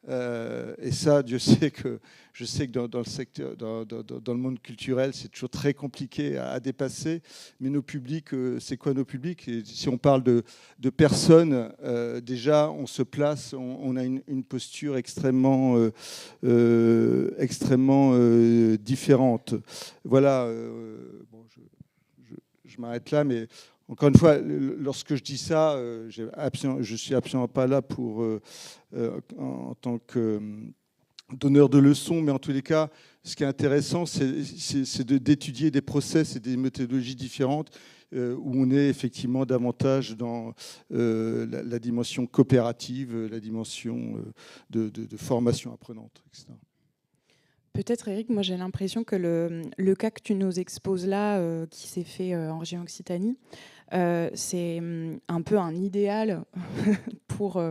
Et ça, je sais que dans le secteur, dans le monde culturel, c'est toujours très compliqué à dépasser. Mais nos publics, c'est quoi nos publics ? Et si on parle de personnes, déjà, on se place, on a une posture extrêmement différente. Voilà. Bon, je m'arrête là, mais encore une fois, lorsque je dis ça, je ne suis absolument pas là pour, en tant que donneur de leçons, mais en tous les cas, ce qui est intéressant, c'est d'étudier des process et des méthodologies différentes où on est effectivement davantage dans la dimension coopérative, la dimension de formation apprenante, etc. Peut-être, Eric, moi j'ai l'impression que le cas que tu nous exposes là, qui s'est fait en région Occitanie, c'est un peu un idéal pour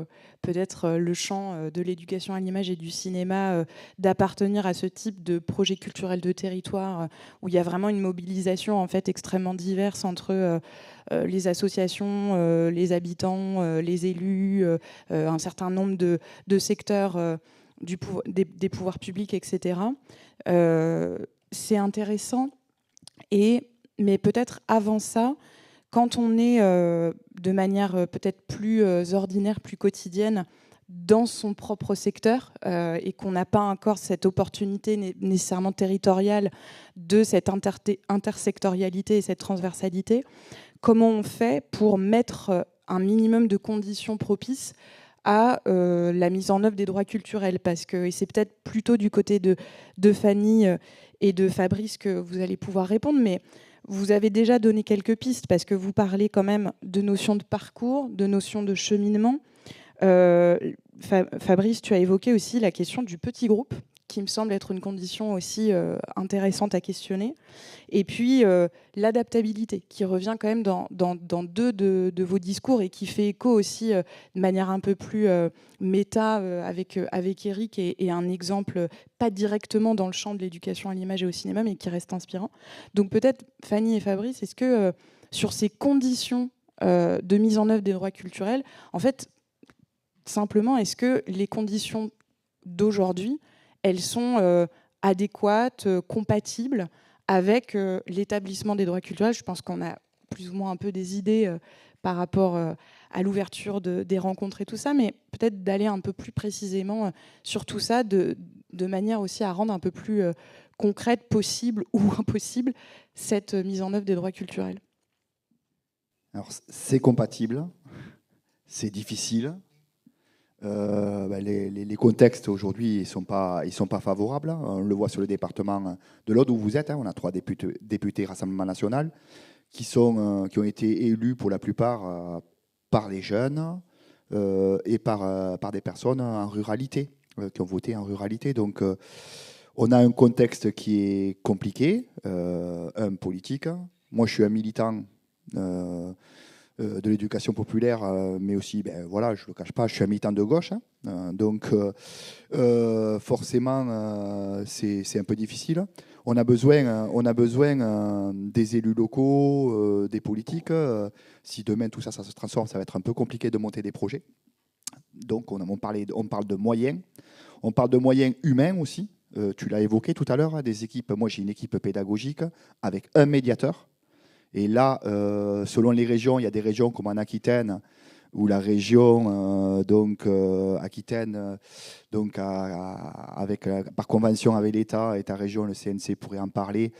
peut-être le champ de l'éducation à l'image et du cinéma, d'appartenir à ce type de projet culturel de territoire où il y a vraiment une mobilisation en fait extrêmement diverse entre les associations, les habitants, les élus, un certain nombre de secteurs des pouvoirs publics, etc. C'est intéressant. Mais peut-être avant ça, quand on est de manière peut-être plus ordinaire, plus quotidienne, dans son propre secteur et qu'on n'a pas encore cette opportunité nécessairement territoriale de cette intersectorialité et cette transversalité, comment on fait pour mettre un minimum de conditions propices à la mise en œuvre des droits culturels, parce que, et c'est peut-être plutôt du côté de Fanny et de Fabrice que vous allez pouvoir répondre, mais vous avez déjà donné quelques pistes, parce que vous parlez quand même de notions de parcours, de notions de cheminement. Fabrice, tu as évoqué aussi la question du petit groupe, qui me semble être une condition aussi intéressante à questionner. Et puis l'adaptabilité, qui revient quand même dans deux de vos discours et qui fait écho aussi de manière un peu plus méta avec Eric et un exemple pas directement dans le champ de l'éducation à l'image et au cinéma, mais qui reste inspirant. Donc peut-être, Fanny et Fabrice, est-ce que sur ces conditions de mise en œuvre des droits culturels, en fait, simplement, est-ce que les conditions d'aujourd'hui, elles sont adéquates, compatibles avec l'établissement des droits culturels? Je pense qu'on a plus ou moins un peu des idées par rapport à l'ouverture des rencontres et tout ça, mais peut-être d'aller un peu plus précisément sur tout ça, de manière aussi à rendre un peu plus concrète, possible ou impossible, cette mise en œuvre des droits culturels. Alors, c'est compatible, c'est difficile. Les contextes aujourd'hui ils sont pas favorables. On le voit sur le département de l'Aude où vous êtes. On a 3 députés Rassemblement National qui ont été élus pour la plupart par les jeunes et par des personnes en ruralité qui ont voté en ruralité. Donc on a un contexte qui est compliqué, un politique. Moi je suis un militant de l'éducation populaire, mais aussi, voilà, je ne le cache pas, je suis un militant de gauche, donc forcément c'est un peu difficile. On a besoin des élus locaux, des politiques. Si demain tout ça se transforme, ça va être un peu compliqué de monter des projets. Donc on parle de moyens. On parle de moyens humains aussi. Tu l'as évoqué tout à l'heure, des équipes. Moi j'ai une équipe pédagogique avec un médiateur. Et là, selon les régions, il y a des régions comme en Aquitaine, où la région Aquitaine, par convention avec l'État et ta région, le CNC pourrait en parler.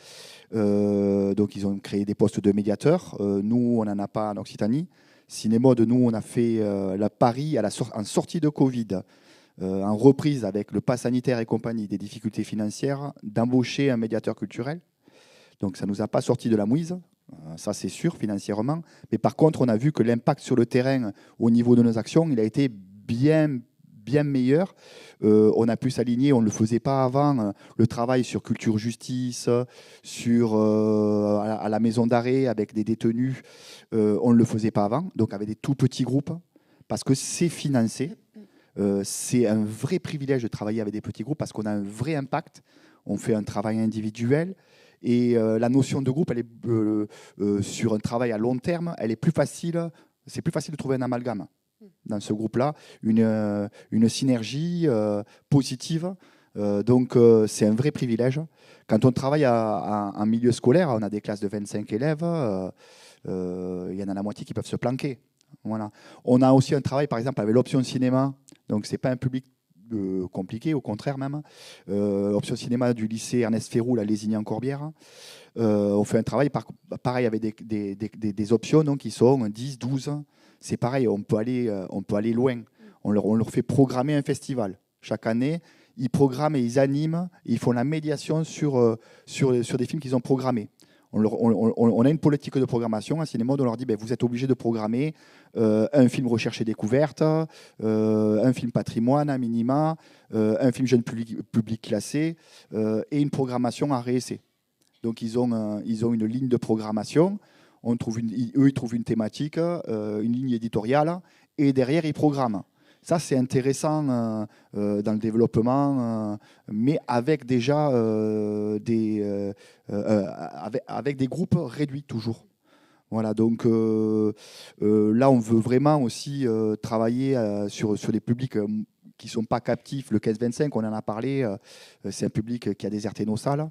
Donc ils ont créé des postes de médiateurs. Nous, on n'en a pas en Occitanie. Cinémode, nous, on a fait la pari en sortie de Covid, en reprise avec le pass sanitaire et compagnie, des difficultés financières, d'embaucher un médiateur culturel. Donc ça ne nous a pas sorti de la mouise. Ça, c'est sûr, financièrement. Mais par contre, on a vu que l'impact sur le terrain, au niveau de nos actions, il a été bien meilleur. On a pu s'aligner, on ne le faisait pas avant, le travail sur culture justice, à la maison d'arrêt avec des détenus, on ne le faisait pas avant. Donc avec des tout petits groupes, parce que c'est financé. C'est un vrai privilège de travailler avec des petits groupes parce qu'on a un vrai impact. On fait un travail individuel. Et la notion de groupe, elle est sur un travail à long terme, elle est plus facile. C'est plus facile de trouver un amalgame dans ce groupe-là, une synergie positive. Donc c'est un vrai privilège. Quand on travaille en milieu scolaire, on a des classes de 25 élèves, il y en a la moitié qui peuvent se planquer. Voilà. On a aussi un travail, par exemple, avec l'option cinéma. Donc c'est pas un public compliqué, au contraire même. Option cinéma du lycée Ernest Ferroux, la Lézignan-Corbière. On fait un travail pareil avec des options donc, qui sont 10, 12. C'est pareil, on peut aller loin. On leur fait programmer un festival. Chaque année, ils programment et ils animent, et ils font la médiation sur des films qu'ils ont programmés. On a une politique de programmation à Cinémode, on leur dit vous êtes obligés de programmer un film recherche et découverte, un film patrimoine à minima, un film jeune public classé et une programmation à réessai. Donc ils ont une ligne de programmation, eux ils trouvent une thématique, une ligne éditoriale et derrière ils programment. Ça, c'est intéressant dans le développement, mais avec déjà avec des groupes réduits toujours. Voilà, donc là, on veut vraiment aussi travailler sur des publics qui ne sont pas captifs. Le 15-25, on en a parlé, c'est un public qui a déserté nos salles.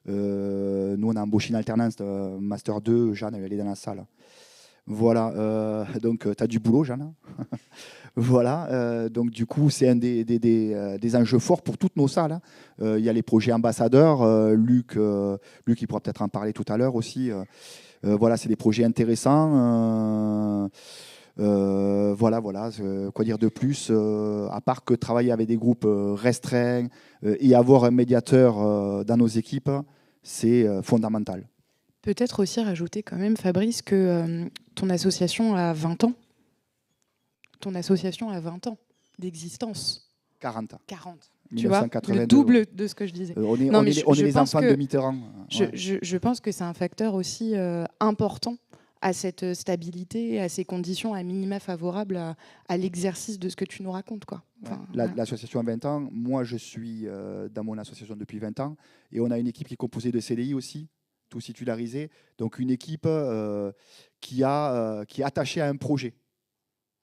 Nous, on a embauché une alternance de Master 2, Jeanne, elle est dans la salle. Voilà, donc tu as du boulot, Jeanne. Voilà, donc du coup, c'est un des enjeux forts pour toutes nos salles. Il y a les projets ambassadeurs, Luc, il pourra peut-être en parler tout à l'heure aussi. Voilà, c'est des projets intéressants. Voilà, quoi dire de plus, à part que travailler avec des groupes restreints et avoir un médiateur dans nos équipes, c'est fondamental. Peut-être aussi rajouter quand même, Fabrice, que ton association a 20 ans. Ton association a 20 ans d'existence. 40 ans. 40. Tu vois, le double de ce que je disais. On est les enfants de Mitterrand. Ouais. Je pense que c'est un facteur aussi important à cette stabilité, à ces conditions à minima favorables à l'exercice de ce que tu nous racontes, quoi. Enfin, l'association a 20 ans. Moi, je suis dans mon association depuis 20 ans. Et on a une équipe qui est composée de CDI aussi, tout titularisé. Donc, une équipe qui est attachée à un projet.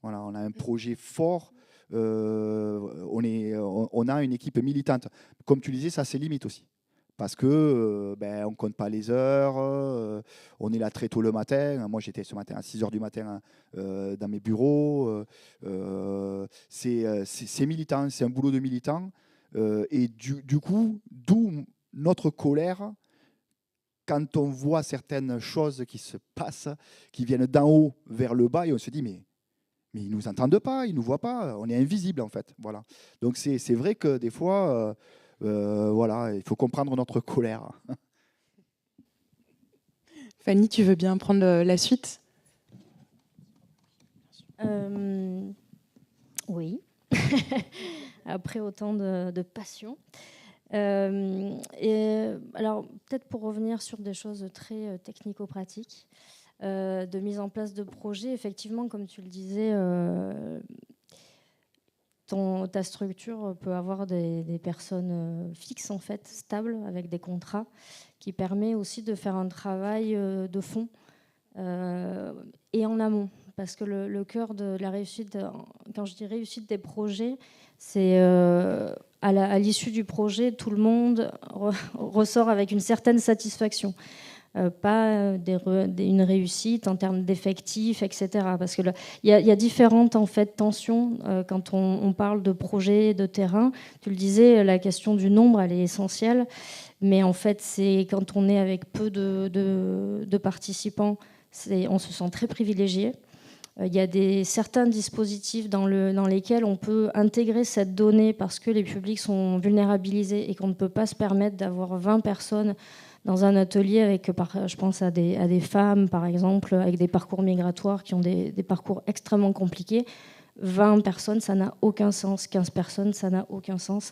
Voilà, on a un projet fort. On a une équipe militante. Comme tu disais, ça, c'est limite aussi. Parce qu'on ne compte pas les heures, on est là très tôt le matin. Moi, j'étais ce matin à 6h du matin dans mes bureaux. C'est militant, c'est un boulot de militant. Et du coup, d'où notre colère quand on voit certaines choses qui se passent, qui viennent d'en haut vers le bas, et on se dit, mais ils ne nous entendent pas, ils ne nous voient pas, on est invisible en fait. Voilà. Donc c'est vrai que des fois... voilà, il faut comprendre notre colère. Fanny, tu veux bien prendre la suite ? Oui. Après autant de passion. Alors, peut-être pour revenir sur des choses très technico-pratiques, de mise en place de projets, effectivement, comme tu le disais, ta structure peut avoir des personnes fixes, en fait, stables, avec des contrats, qui permet aussi de faire un travail de fond et en amont. Parce que le cœur de la réussite, quand je dis réussite des projets, c'est à l'issue du projet, tout le monde ressort avec une certaine satisfaction. Pas une réussite en termes d'effectifs, etc. Parce qu'il y a différentes en fait, tensions quand on parle de projet, de terrain. Tu le disais, la question du nombre, elle est essentielle. Mais en fait, c'est quand on est avec peu de participants, on se sent très privilégié. Il y a certains dispositifs dans lesquels on peut intégrer cette donnée parce que les publics sont vulnérabilisés et qu'on ne peut pas se permettre d'avoir 20 personnes dans un atelier avec, je pense à des femmes, par exemple, avec des parcours migratoires qui ont des parcours extrêmement compliqués. 20 personnes, ça n'a aucun sens. 15 personnes, ça n'a aucun sens.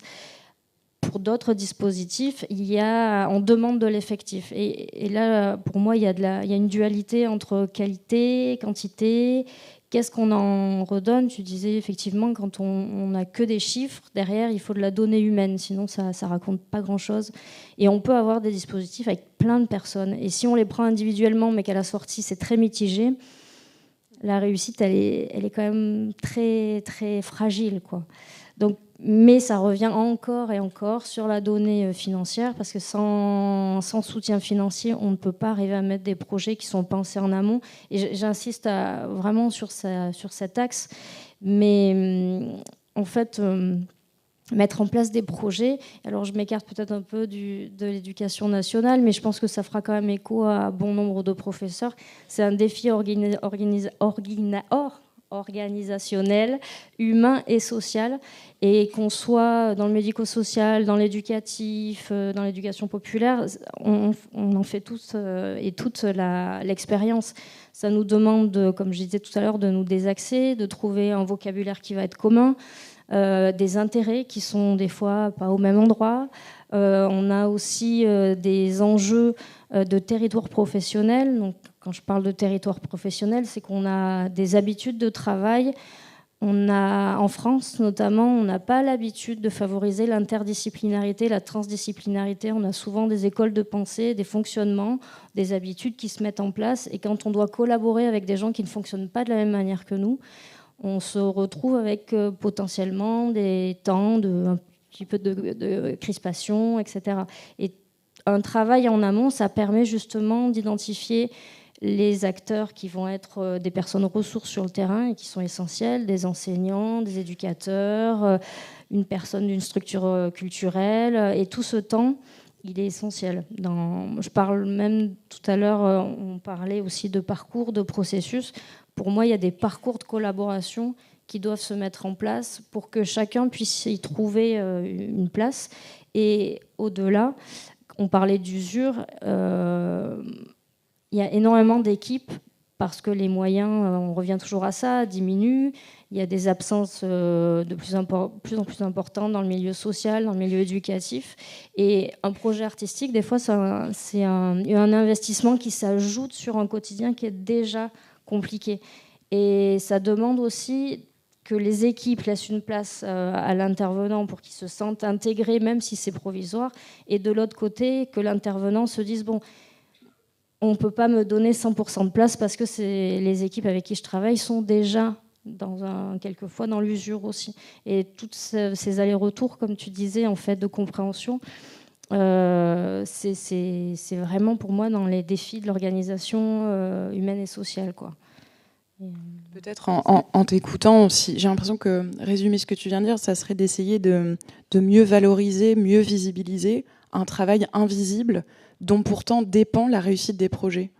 Pour d'autres dispositifs, on demande de l'effectif. Et là, pour moi, il y a une dualité entre qualité, quantité. Qu'est-ce qu'on en redonne ? Tu disais effectivement, quand on n'a que des chiffres, derrière, il faut de la donnée humaine. Sinon, ça ne raconte pas grand-chose. Et on peut avoir des dispositifs avec plein de personnes. Et si on les prend individuellement, mais qu'à la sortie, c'est très mitigé, la réussite, elle est quand même très, très fragile, quoi. Donc, mais ça revient encore et encore sur la donnée financière, parce que sans soutien financier, on ne peut pas arriver à mettre des projets qui sont pensés en amont. Et j'insiste vraiment sur cet axe. Mais en fait, mettre en place des projets, alors je m'écarte peut-être un peu de l'éducation nationale, mais je pense que ça fera quand même écho à bon nombre de professeurs. C'est un défi organisationnel, humain et social. Et qu'on soit dans le médico-social, dans l'éducatif, dans l'éducation populaire, on en fait tous et toute l'expérience. Ça nous demande, comme je disais tout à l'heure, de nous désaxer, de trouver un vocabulaire qui va être commun, des intérêts qui sont des fois pas au même endroit. On a aussi des enjeux de territoire professionnel. Donc, quand je parle de territoire professionnel, c'est qu'on a des habitudes de travail. En France notamment, on n'a pas l'habitude de favoriser l'interdisciplinarité, la transdisciplinarité. On a souvent des écoles de pensée, des fonctionnements, des habitudes qui se mettent en place. Et quand on doit collaborer avec des gens qui ne fonctionnent pas de la même manière que nous, on se retrouve avec potentiellement des temps un petit peu de crispation, etc. Et un travail en amont, ça permet justement d'identifier les acteurs qui vont être des personnes ressources sur le terrain et qui sont essentielles, des enseignants, des éducateurs, une personne d'une structure culturelle. Et tout ce temps, il est essentiel. Je parle même tout à l'heure, on parlait aussi de parcours, de processus. Pour moi, il y a des parcours de collaboration qui doivent se mettre en place pour que chacun puisse y trouver une place. Et au-delà, on parlait d'usure. Il y a énormément d'équipes parce que les moyens, on revient toujours à ça, diminuent. Il y a des absences de plus en plus importantes dans le milieu social, dans le milieu éducatif. Et un projet artistique, des fois, c'est un investissement qui s'ajoute sur un quotidien qui est déjà compliqué. Et ça demande aussi que les équipes laissent une place à l'intervenant pour qu'il se sente intégré, même si c'est provisoire. Et de l'autre côté, que l'intervenant se dise, bon, on ne peut pas me donner 100% de place parce que les équipes avec qui je travaille sont déjà quelquefois dans l'usure aussi. Et tous ces allers-retours, comme tu disais, en fait, de compréhension, c'est vraiment pour moi dans les défis de l'organisation humaine et sociale, quoi. Peut-être en t'écoutant aussi, j'ai l'impression que résumer ce que tu viens de dire, ça serait d'essayer de mieux valoriser, mieux visibiliser un travail invisible dont pourtant dépend la réussite des projets.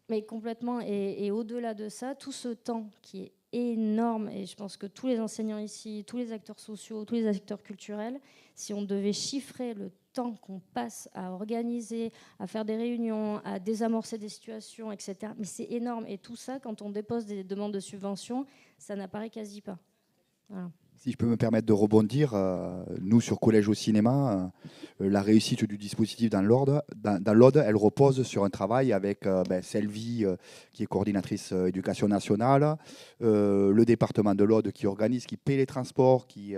Mais complètement. Et au-delà de ça, tout ce temps qui est énorme, et je pense que tous les enseignants ici, tous les acteurs sociaux, tous les acteurs culturels, si on devait chiffrer le temps qu'on passe à organiser, à faire des réunions, à désamorcer des situations, etc., mais c'est énorme. Et tout ça, quand on dépose des demandes de subventions, ça n'apparaît quasi pas. Voilà. Si je peux me permettre de rebondir, nous, sur Collège au cinéma, la réussite du dispositif dans l'Aude, elle repose sur un travail avec Selvi, qui est coordinatrice éducation nationale, le département de l'Aude qui organise, qui paie les transports, qui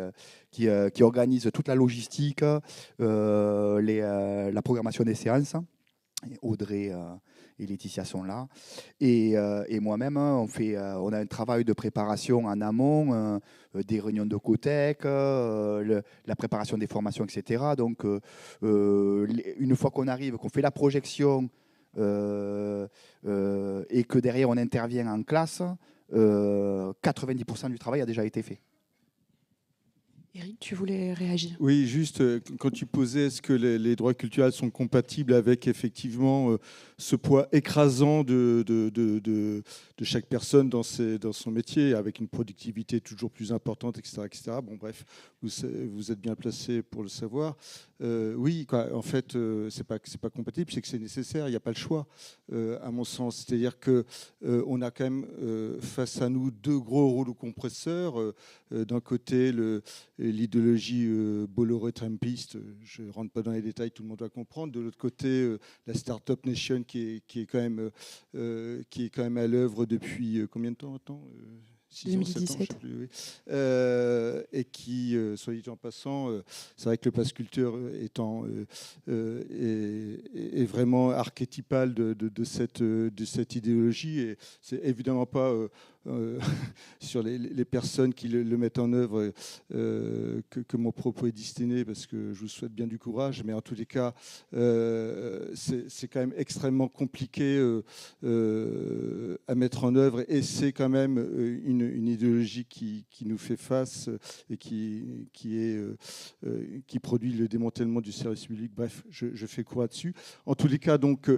organise toute la logistique, la programmation des séances. Audrey et Laetitia sont là. Et moi-même, on a un travail de préparation en amont, des réunions de COTEC, la préparation des formations, etc. Donc, une fois qu'on arrive, qu'on fait la projection et que derrière on intervient en classe, 90% du travail a déjà été fait. Éric, tu voulais réagir? Oui, juste quand tu posais, est-ce que les droits culturels sont compatibles avec effectivement ce poids écrasant de chaque personne dans son métier, avec une productivité toujours plus importante, etc. etc. Bon, bref, vous êtes bien placé pour le savoir. Oui, quoi, en fait, c'est pas compatible, c'est que c'est nécessaire, il n'y a pas le choix, à mon sens. C'est-à-dire qu'on a quand même face à nous deux gros rouleaux compresseurs. D'un côté, l'idéologie Bolloré-Trumpiste, je ne rentre pas dans les détails, tout le monde va comprendre. De l'autre côté, la Startup Nation qui est quand même à l'œuvre depuis combien de temps maintenant 2017. 7 ans, je sais plus, oui. Et qui, soit dit en passant, c'est vrai que le pass culture est vraiment archétypal de cette idéologie, et c'est évidemment pas sur les personnes qui le mettent en œuvre que mon propos est destiné, parce que je vous souhaite bien du courage, mais en tous les cas, c'est quand même extrêmement compliqué à mettre en œuvre, et c'est quand même une idéologie qui nous fait face et qui produit le démantèlement du service public. Bref, je fais court là-dessus. En tous les cas, donc,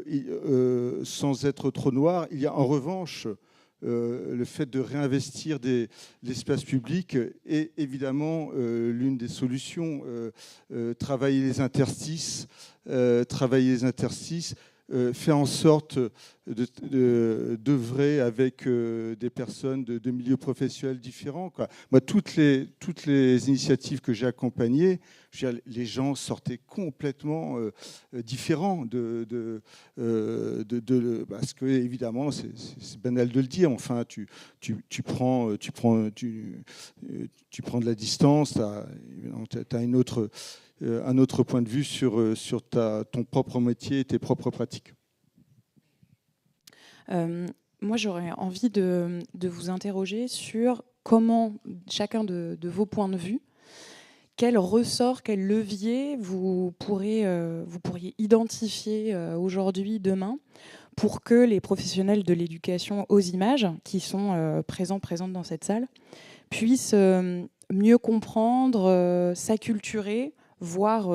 sans être trop noir, il y a en revanche le fait de réinvestir l'espace public est évidemment l'une des solutions. Travailler les interstices, faire en sorte d'œuvrer avec des personnes de milieux professionnels différents, quoi. Moi, toutes les initiatives que j'ai accompagnées, je veux dire, les gens sortaient complètement différents parce que évidemment, c'est banal de le dire. Enfin, tu prends de la distance, tu as un autre point de vue sur ton propre métier et tes propres pratiques. Moi, j'aurais envie de vous interroger sur comment, chacun de vos points de vue, quel ressort, quel levier vous pourriez identifier aujourd'hui, demain, pour que les professionnels de l'éducation aux images, qui sont présentes dans cette salle, puissent mieux comprendre, s'acculturer, voire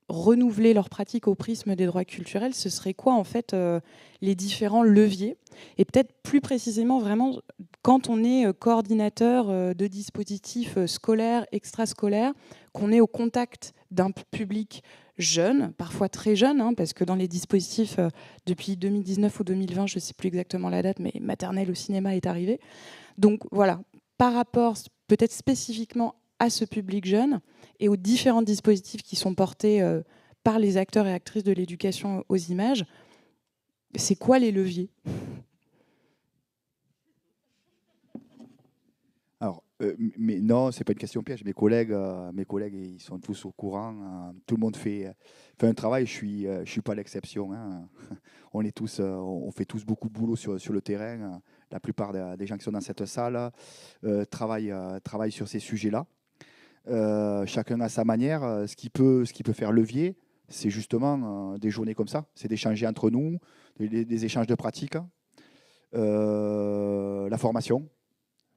renouveler leur pratique au prisme des droits culturels. Ce serait quoi en fait les différents leviers? Et peut-être plus précisément vraiment quand on est coordinateur de dispositifs scolaires, extrascolaires, qu'on est au contact d'un public jeune, parfois très jeune, hein, parce que dans les dispositifs depuis 2019 ou 2020, je ne sais plus exactement la date, mais maternelle au cinéma est arrivé. Donc voilà, par rapport peut-être spécifiquement à ce public jeune et aux différents dispositifs qui sont portés par les acteurs et actrices de l'éducation aux images, c'est quoi les leviers? Alors, mais non, c'est pas une question piège. Mes collègues, ils sont tous au courant. Tout le monde fait un travail. Je suis pas l'exception, hein. On est tous, on fait tous beaucoup de boulot sur le terrain. La plupart des gens qui sont dans cette salle travaillent sur ces sujets-là. Chacun à sa manière. Ce qui peut faire levier, c'est justement des journées comme ça. C'est d'échanger entre nous, des échanges de pratiques, la formation.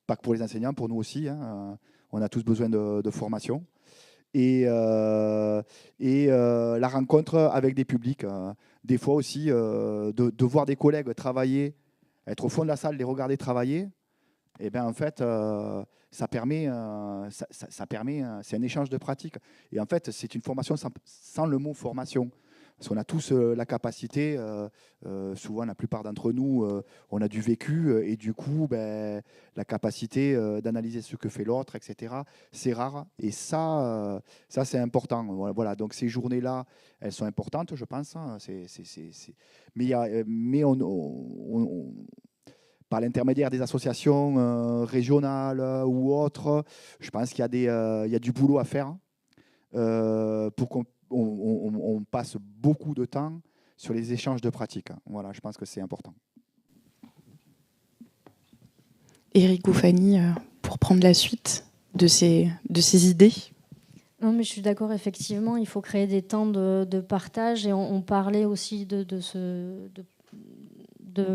Pas que pour les enseignants, pour nous aussi, hein. On a tous besoin de formation. Et la rencontre avec des publics. Des fois aussi, de voir des collègues travailler, être au fond de la salle, les regarder travailler, et bien en fait, ça permet, c'est un échange de pratiques. Et en fait, c'est une formation sans le mot formation. Parce qu'on a tous la capacité, souvent la plupart d'entre nous, on a du vécu, et du coup, la capacité d'analyser ce que fait l'autre, etc., c'est rare. Et ça c'est important. Voilà. Donc ces journées-là, elles sont importantes, je pense. Hein. Mais par l'intermédiaire des associations régionales ou autres, je pense qu'il y a du boulot à faire pour qu'on passe beaucoup de temps sur les échanges de pratiques. Voilà, je pense que c'est important. Éric Goufani, pour prendre la suite de ces idées. Non, mais je suis d'accord, effectivement, il faut créer des temps de partage, et on parlait aussi de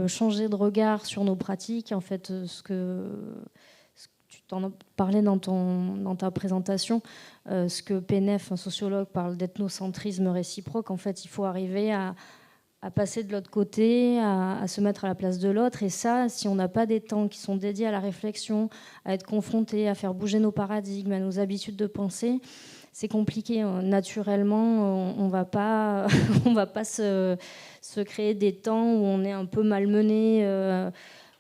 changer de regard sur nos pratiques. En fait, ce que tu t'en parlais dans ta présentation, ce que PNF, un sociologue, parle d'ethnocentrisme réciproque. En fait, il faut arriver à passer de l'autre côté, à se mettre à la place de l'autre. Et ça, si on n'a pas des temps qui sont dédiés à la réflexion, à être confrontés, à faire bouger nos paradigmes, à nos habitudes de pensée, c'est compliqué. Naturellement, on va pas se créer des temps où on est un peu malmené,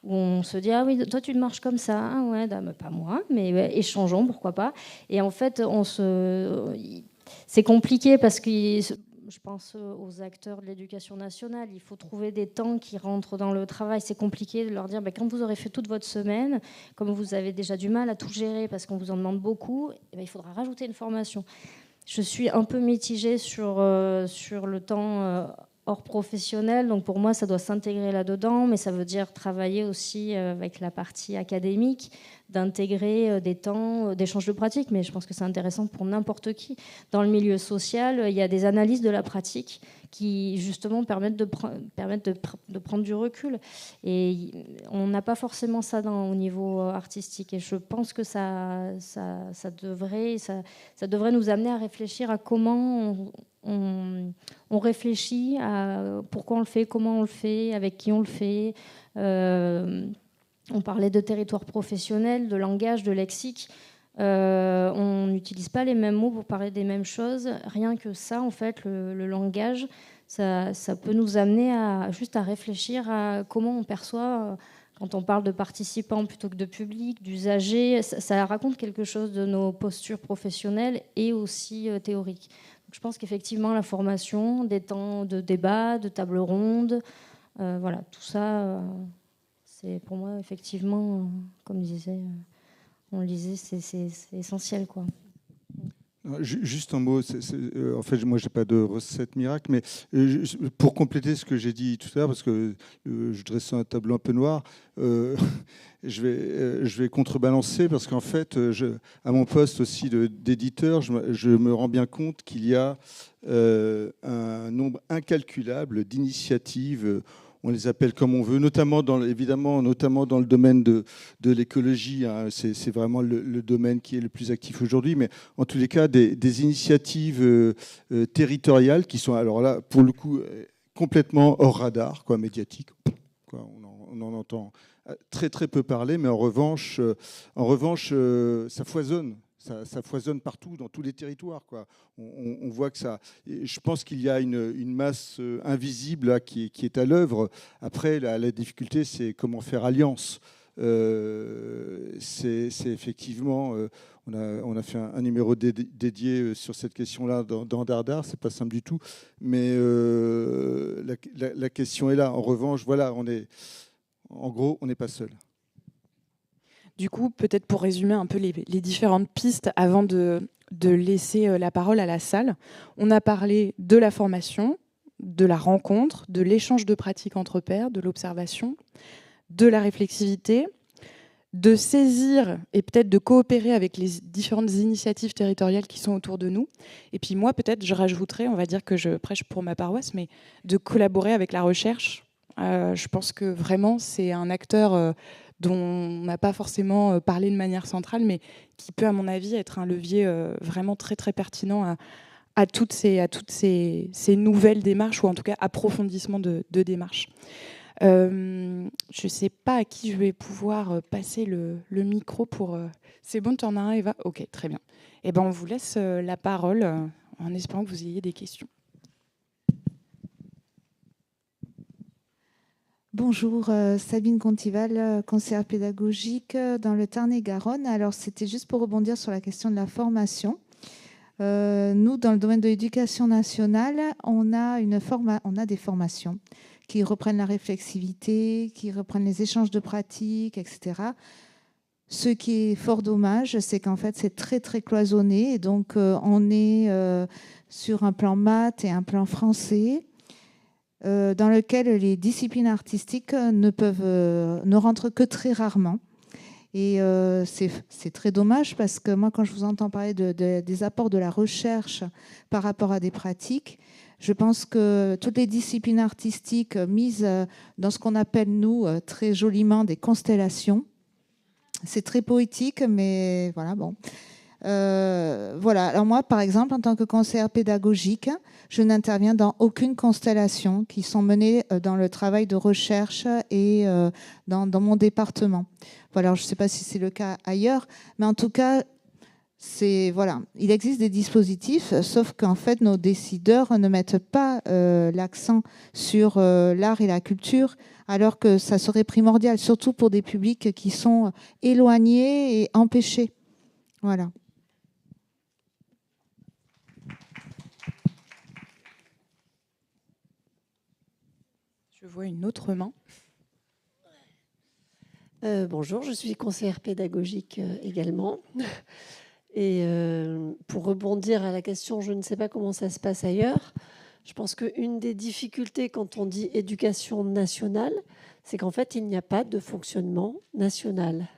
où on se dit « Ah oui, toi tu marches comme ça, ah ouais, pas moi, mais ouais, échangeons, pourquoi pas ?» Et en fait, c'est compliqué parce que je pense aux acteurs de l'éducation nationale. Il faut trouver des temps qui rentrent dans le travail. C'est compliqué de leur dire quand vous aurez fait toute votre semaine, comme vous avez déjà du mal à tout gérer parce qu'on vous en demande beaucoup, il faudra rajouter une formation. Je suis un peu mitigée sur le temps hors professionnel. Donc pour moi, ça doit s'intégrer là-dedans, mais ça veut dire travailler aussi avec la partie académique, d'intégrer des temps d'échange de pratiques, mais je pense que c'est intéressant pour n'importe qui. Dans le milieu social, il y a des analyses de la pratique qui justement permettent de prendre du recul. Et on n'a pas forcément ça au niveau artistique. Et je pense que ça devrait nous amener à réfléchir à comment on réfléchit, à pourquoi on le fait, comment on le fait, avec qui on le fait. On parlait de territoire professionnel, de langage, de lexique. On n'utilise pas les mêmes mots pour parler des mêmes choses. Rien que ça, en fait, le langage, ça peut nous amener juste à réfléchir à comment on perçoit, quand on parle de participants plutôt que de public, d'usagers. Ça raconte quelque chose de nos postures professionnelles et aussi théoriques. Donc, je pense qu'effectivement, la formation, des temps de débat, de table ronde, voilà, tout ça, c'est pour moi, effectivement, comme on le disait, c'est essentiel, quoi. Juste un mot, en fait, moi, je n'ai pas de recette miracle, mais pour compléter ce que j'ai dit tout à l'heure, parce que je dresse un tableau un peu noir, je vais contrebalancer, parce qu'en fait, à mon poste aussi d'éditeur, je me rends bien compte qu'il y a un nombre incalculable d'initiatives. On les appelle comme on veut, notamment dans le domaine de l'écologie. Hein. C'est vraiment le domaine qui est le plus actif aujourd'hui. Mais en tous les cas, des initiatives territoriales qui sont, alors là, pour le coup, complètement hors radar, quoi, médiatique. Quoi, on en entend très très peu parler, mais en revanche, ça foisonne. Ça foisonne partout, dans tous les territoires, quoi. On voit que ça. Je pense qu'il y a une masse invisible là, qui est à l'œuvre. Après, la difficulté, c'est comment faire alliance. C'est effectivement. On a fait un numéro dédié sur cette question-là dans Dardar. C'est pas simple du tout, mais la question est là. En revanche, voilà, en gros, on n'est pas seul. Du coup, peut-être pour résumer un peu les différentes pistes avant de laisser la parole à la salle, on a parlé de la formation, de la rencontre, de l'échange de pratiques entre pairs, de l'observation, de la réflexivité, de saisir et peut-être de coopérer avec les différentes initiatives territoriales qui sont autour de nous. Et puis moi, peut-être, je rajouterais, on va dire que je prêche pour ma paroisse, mais de collaborer avec la recherche. Je pense que vraiment, c'est un acteur dont on n'a pas forcément parlé de manière centrale, mais qui peut, à mon avis, être un levier vraiment très, très pertinent à toutes ces nouvelles démarches, ou en tout cas approfondissement de démarches. Je ne sais pas à qui je vais pouvoir passer le micro pour... C'est bon, tu en as un, Eva ? Ok, très bien. Eh ben, on vous laisse la parole en espérant que vous ayez des questions. Bonjour, Sabine Contival, conseillère pédagogique dans le Tarn-et-Garonne. Alors, c'était juste pour rebondir sur la question de la formation. Nous, dans le domaine de l'éducation nationale, on a des formations qui reprennent la réflexivité, qui reprennent les échanges de pratiques, etc. Ce qui est fort dommage, c'est qu'en fait, c'est très, très cloisonné. Et donc, on est sur un plan maths et un plan français, dans lequel les disciplines artistiques ne rentrent que très rarement. Et c'est très dommage parce que moi, quand je vous entends parler des apports de la recherche par rapport à des pratiques, je pense que toutes les disciplines artistiques mises dans ce qu'on appelle, nous, très joliment des constellations, c'est très poétique, mais voilà, bon. Voilà. Alors moi, par exemple, en tant que conseillère pédagogique, je n'interviens dans aucune constellation qui sont menées dans le travail de recherche et dans mon département. Voilà. Alors, je ne sais pas si c'est le cas ailleurs, mais en tout cas, voilà. Il existe des dispositifs, sauf qu'en fait, nos décideurs ne mettent pas l'accent sur l'art et la culture, alors que ça serait primordial, surtout pour des publics qui sont éloignés et empêchés. Voilà. Je vois une autre main. Bonjour, je suis conseillère pédagogique également. Et pour rebondir à la question, je ne sais pas comment ça se passe ailleurs. Je pense qu'une des difficultés quand on dit éducation nationale, c'est qu'en fait, il n'y a pas de fonctionnement national.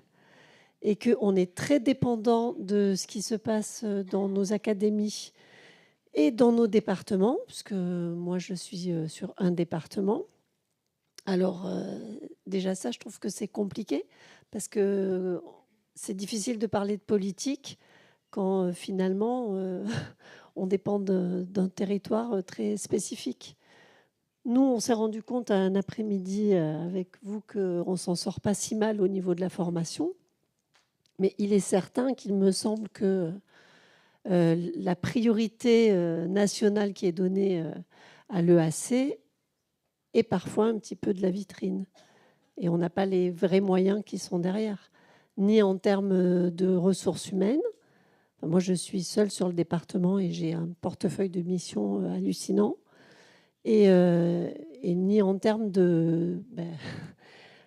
et qu'on est très dépendant de ce qui se passe dans nos académies et dans nos départements, puisque moi je suis sur un département. Alors déjà ça, je trouve que c'est compliqué, parce que c'est difficile de parler de politique quand finalement on dépend d'un territoire très spécifique. Nous, on s'est rendu compte un après-midi avec vous qu'on ne s'en sort pas si mal au niveau de la formation, mais il est certain qu'il me semble que la priorité nationale qui est donnée à l'EAC est parfois un petit peu de la vitrine. Et on n'a pas les vrais moyens qui sont derrière, ni en termes de ressources humaines. Enfin, moi, je suis seule sur le département et j'ai un portefeuille de missions hallucinant. Et ni en termes de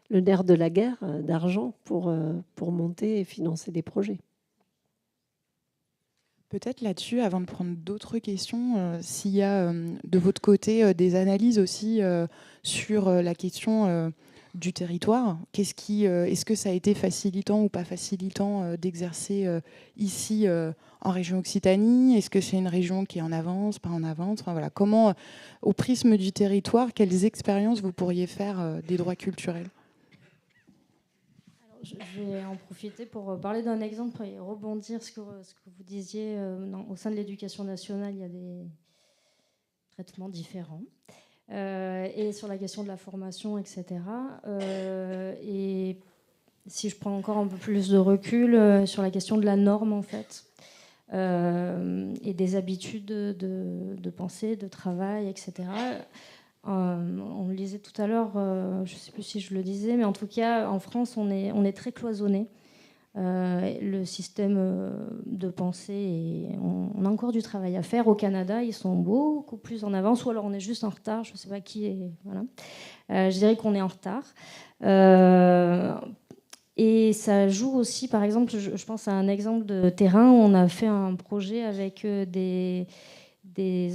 le nerf de la guerre, d'argent pour monter et financer des projets. Peut-être là-dessus, avant de prendre d'autres questions, s'il y a de votre côté des analyses aussi sur la question du territoire. Est-ce que ça a été facilitant ou pas facilitant d'exercer ici en région Occitanie? Est-ce que c'est une région qui est en avance, pas en avance? Enfin, voilà. Comment, au prisme du territoire, quelles expériences vous pourriez faire des droits culturels? Je vais en profiter pour parler d'un exemple et rebondir ce que vous disiez. Au sein de l'éducation nationale, il y a des traitements différents. Et sur la question de la formation, etc. Et si je prends encore un peu plus de recul sur la question de la norme, en fait, et des habitudes de pensée, de travail, etc. On le disait tout à l'heure, je ne sais plus si je le disais, mais en tout cas, en France, on est très cloisonné. Le système de pensée, on a encore du travail à faire. Au Canada, ils sont beaucoup plus en avance, ou alors on est juste en retard. Je ne sais pas qui est. Voilà. Je dirais qu'on est en retard. Et ça joue aussi, par exemple, je pense à un exemple de terrain où on a fait un projet avec des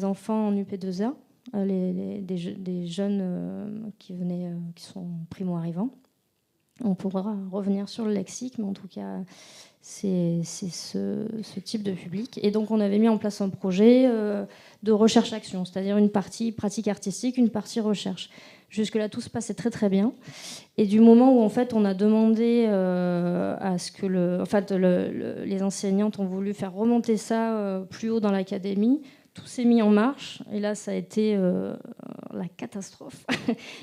enfants en UP2A. Des jeunes qui sont primo-arrivants. On pourra revenir sur le lexique, mais en tout cas, c'est ce type de public. Et donc, on avait mis en place un projet de recherche-action, c'est-à-dire une partie pratique artistique, une partie recherche. Jusque-là, tout se passait très, très bien. Et du moment où, en fait, on a demandé à ce que les enseignantes ont voulu faire remonter ça plus haut dans l'académie, tout s'est mis en marche, et là, ça a été la catastrophe.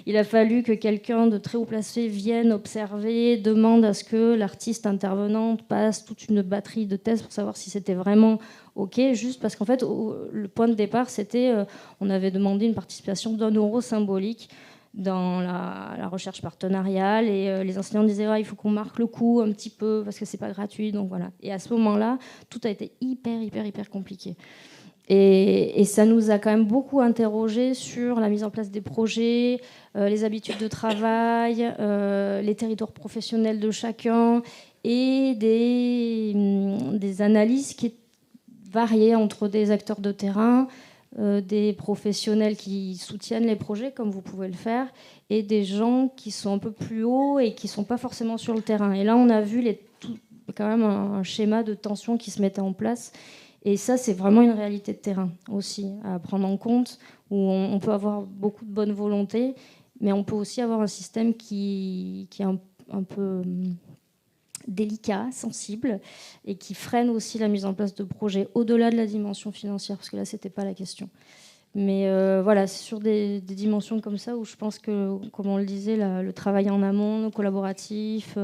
Il a fallu que quelqu'un de très haut placé vienne observer, demande à ce que l'artiste intervenante passe toute une batterie de tests pour savoir si c'était vraiment OK, juste parce qu'en fait, le point de départ, c'était, on avait demandé une participation d'1 euro symbolique dans la recherche partenariale, et les enseignants disaient il faut qu'on marque le coup un petit peu, parce que c'est pas gratuit, donc voilà. Et à ce moment-là, tout a été hyper compliqué. Et ça nous a quand même beaucoup interrogés sur la mise en place des projets, les habitudes de travail, les territoires professionnels de chacun, et des analyses qui variaient entre des acteurs de terrain, des professionnels qui soutiennent les projets, comme vous pouvez le faire, et des gens qui sont un peu plus hauts et qui ne sont pas forcément sur le terrain. Et là, on a vu quand même un schéma de tension qui se mettait en place. Et ça, c'est vraiment une réalité de terrain aussi à prendre en compte, où on peut avoir beaucoup de bonne volonté, mais on peut aussi avoir un système qui est un peu délicat, sensible, et qui freine aussi la mise en place de projets au-delà de la dimension financière, parce que là, ce n'était pas la question. Mais voilà, c'est sur des dimensions comme ça où je pense que, comme on le disait, le travail en amont, le collaboratif,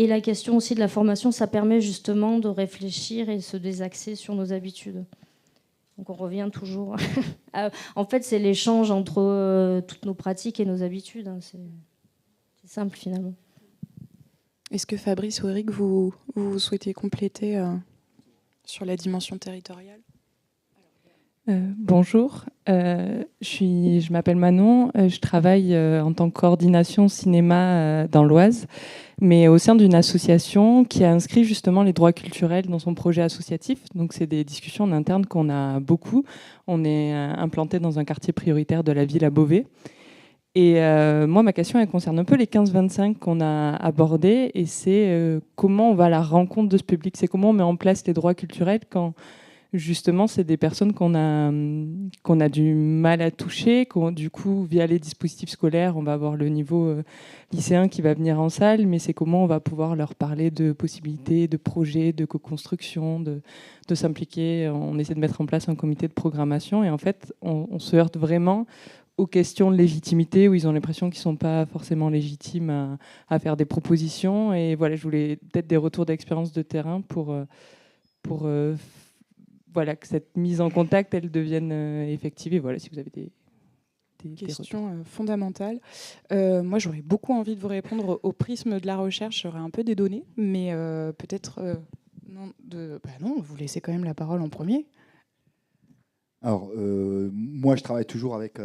et la question aussi de la formation, ça permet justement de réfléchir et de se désaxer sur nos habitudes. Donc on revient toujours... En fait, c'est l'échange entre toutes nos pratiques et nos habitudes. Hein. C'est simple, finalement. Est-ce que Fabrice ou Eric, vous souhaitez compléter sur la dimension territoriale ? Bonjour, je m'appelle Manon, je travaille en tant que coordination cinéma dans l'Oise, mais au sein d'une association qui a inscrit justement les droits culturels dans son projet associatif. Donc c'est des discussions en interne qu'on a beaucoup. On est implanté dans un quartier prioritaire de la ville à Beauvais. Et moi, ma question, elle concerne un peu les 15-25 qu'on a abordés, et c'est comment on va à la rencontre de ce public, c'est comment on met en place les droits culturels quand justement c'est des personnes qu'on a du mal à toucher, du coup, via les dispositifs scolaires, on va avoir le niveau lycéen qui va venir en salle, mais c'est comment on va pouvoir leur parler de possibilités, de projets, de co-construction, de s'impliquer. On essaie de mettre en place un comité de programmation, et en fait, on se heurte vraiment aux questions de légitimité, où ils ont l'impression qu'ils ne sont pas forcément légitimes à faire des propositions. Et voilà, je voulais peut-être des retours d'expérience de terrain pour voilà, que cette mise en contact, elle devienne effective. Et voilà, si vous avez des questions fondamentales. Moi, j'aurais beaucoup envie de vous répondre au prisme de la recherche. J'aurais un peu des données, mais peut-être non, non, vous laissez quand même la parole en premier. Alors, moi, je travaille toujours avec,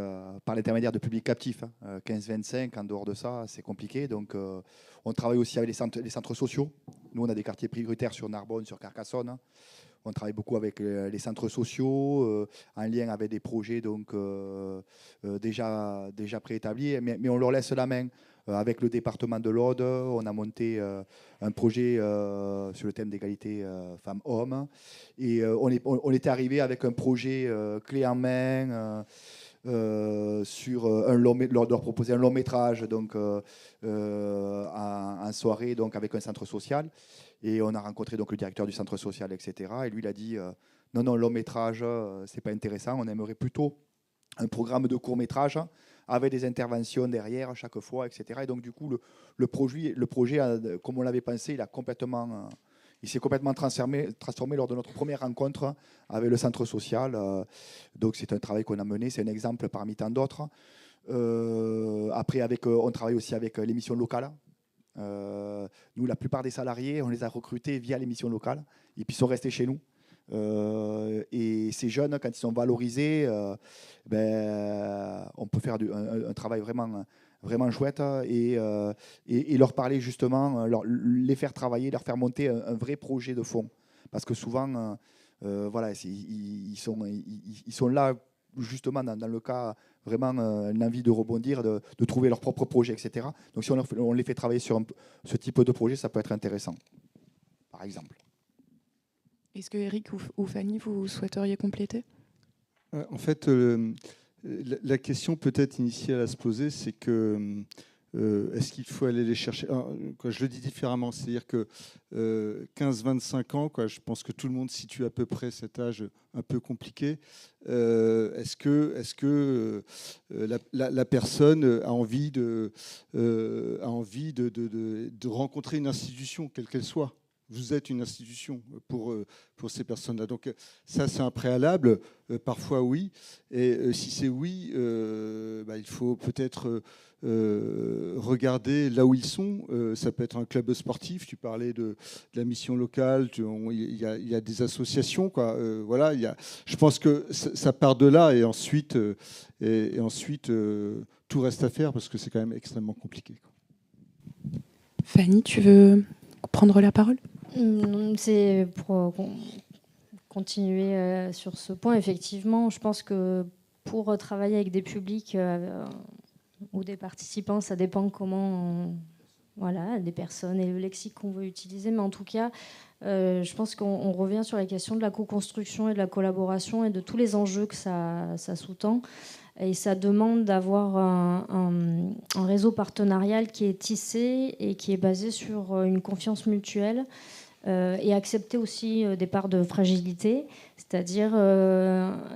par l'intermédiaire de publics captifs. 15-25, en dehors de ça, c'est compliqué. Donc, on travaille aussi avec les centres sociaux. Nous, on a des quartiers prioritaires sur Narbonne, sur Carcassonne. On travaille beaucoup avec les centres sociaux, en lien avec des projets donc, déjà préétablis. Mais on leur laisse la main. Avec le département de l'Aude, on a monté un projet sur le thème d'égalité femmes-hommes. Et on était arrivé avec un projet clé en main sur leur proposer un long métrage donc, en soirée donc, avec un centre social. Et on a rencontré donc, le directeur du centre social, etc. Et lui, il a dit non, long métrage, c'est pas intéressant. On aimerait plutôt un programme de court métrage avec des interventions derrière à chaque fois, etc. Et donc, du coup, le projet comme on l'avait pensé, il s'est complètement transformé lors de notre première rencontre avec le centre social. Donc, c'est un travail qu'on a mené. C'est un exemple parmi tant d'autres. Après, on travaille aussi avec l'émission locale. Nous, la plupart des salariés, on les a recrutés via l'émission locale. Et puis, ils sont restés chez nous. Et ces jeunes, quand ils sont valorisés, on peut faire un travail vraiment chouette et leur parler justement, les faire travailler, leur faire monter un vrai projet de fond. Parce que souvent, voilà, ils sont là justement dans le cas vraiment l'envie de rebondir, de trouver leur propre projet, etc. Donc si on les fait travailler sur ce type de projet, ça peut être intéressant, par exemple. Est-ce que Eric ou Fanny, vous souhaiteriez compléter ? En fait, la question peut-être initiale à se poser, c'est que est-ce qu'il faut aller les chercher ? Je le dis différemment, c'est-à-dire que 15-25 ans, je pense que tout le monde situe à peu près cet âge un peu compliqué. Est-ce que la personne a envie de rencontrer une institution, quelle qu'elle soit ? Vous êtes une institution pour ces personnes-là. Donc ça, c'est un préalable. Parfois, oui. Et si c'est oui, il faut peut-être regarder là où ils sont. Ça peut être un club sportif. Tu parlais de la mission locale. Il y a des associations. Voilà, je pense que ça part de là. Et ensuite, tout reste à faire parce que c'est quand même extrêmement compliqué. Fanny, tu veux prendre la parole ? C'est pour continuer sur ce point. Effectivement, je pense que pour travailler avec des publics ou des participants, ça dépend comment, des personnes et le lexique qu'on veut utiliser. Mais en tout cas, je pense qu'on revient sur la question de la co-construction et de la collaboration et de tous les enjeux que ça sous-tend. Et ça demande d'avoir un réseau partenarial qui est tissé et qui est basé sur une confiance mutuelle et accepter aussi des parts de fragilité, c'est-à-dire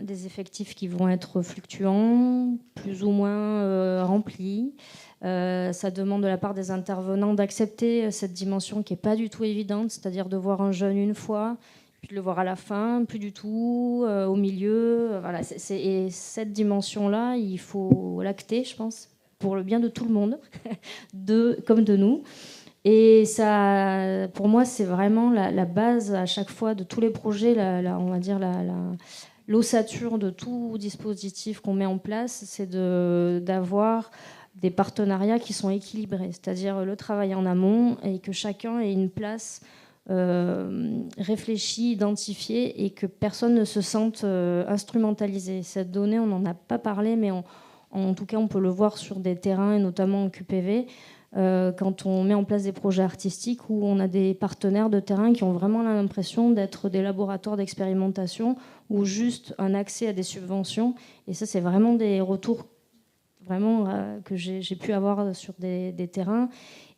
des effectifs qui vont être fluctuants, plus ou moins remplis. Ça demande de la part des intervenants d'accepter cette dimension qui n'est pas du tout évidente, c'est-à-dire de voir un jeune une fois, puis de le voir à la fin, plus du tout, au milieu. Voilà. Et cette dimension-là, il faut l'acter, je pense, pour le bien de tout le monde, comme de nous. Et ça, pour moi, c'est vraiment la base à chaque fois de tous les projets, on va dire l'ossature de tout dispositif qu'on met en place, c'est d'avoir des partenariats qui sont équilibrés, c'est-à-dire le travail en amont et que chacun ait une place réfléchie, identifiée et que personne ne se sente instrumentalisé. Cette donnée, on n'en a pas parlé, mais En tout cas, on peut le voir sur des terrains, et notamment en QPV, quand on met en place des projets artistiques où on a des partenaires de terrain qui ont vraiment l'impression d'être des laboratoires d'expérimentation ou juste un accès à des subventions. Et ça, c'est vraiment des retours que j'ai pu avoir sur des terrains.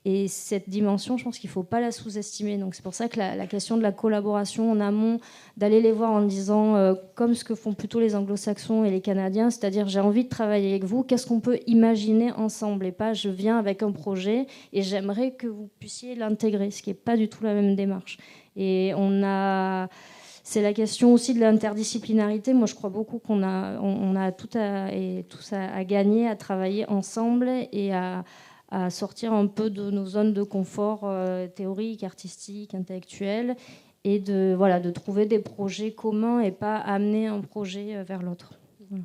Et cette dimension, je pense qu'il ne faut pas la sous-estimer. Donc c'est pour ça que la question de la collaboration en amont, d'aller les voir en disant, comme ce que font plutôt les anglo-saxons et les Canadiens, c'est-à-dire j'ai envie de travailler avec vous, qu'est-ce qu'on peut imaginer ensemble, et pas je viens avec un projet et j'aimerais que vous puissiez l'intégrer, ce qui n'est pas du tout la même démarche. Et c'est la question aussi de l'interdisciplinarité. Moi, je crois beaucoup qu'on a tout à gagner à travailler ensemble et à sortir un peu de nos zones de confort théoriques, artistiques, intellectuelles, et de trouver des projets communs et pas amener un projet vers l'autre. Voilà.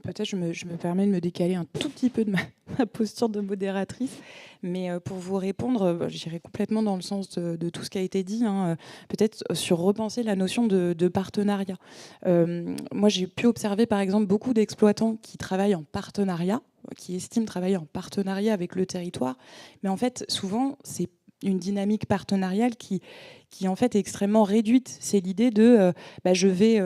Peut-être je me permets de me décaler un tout petit peu de ma posture de modératrice, mais pour vous répondre, j'irai complètement dans le sens de tout ce qui a été dit, hein, peut-être sur repenser la notion de partenariat. Moi, j'ai pu observer par exemple beaucoup d'exploitants qui travaillent en partenariat, qui estiment travailler en partenariat avec le territoire, mais en fait, souvent, c'est une dynamique partenariale qui en fait est extrêmement réduite. C'est l'idée de je vais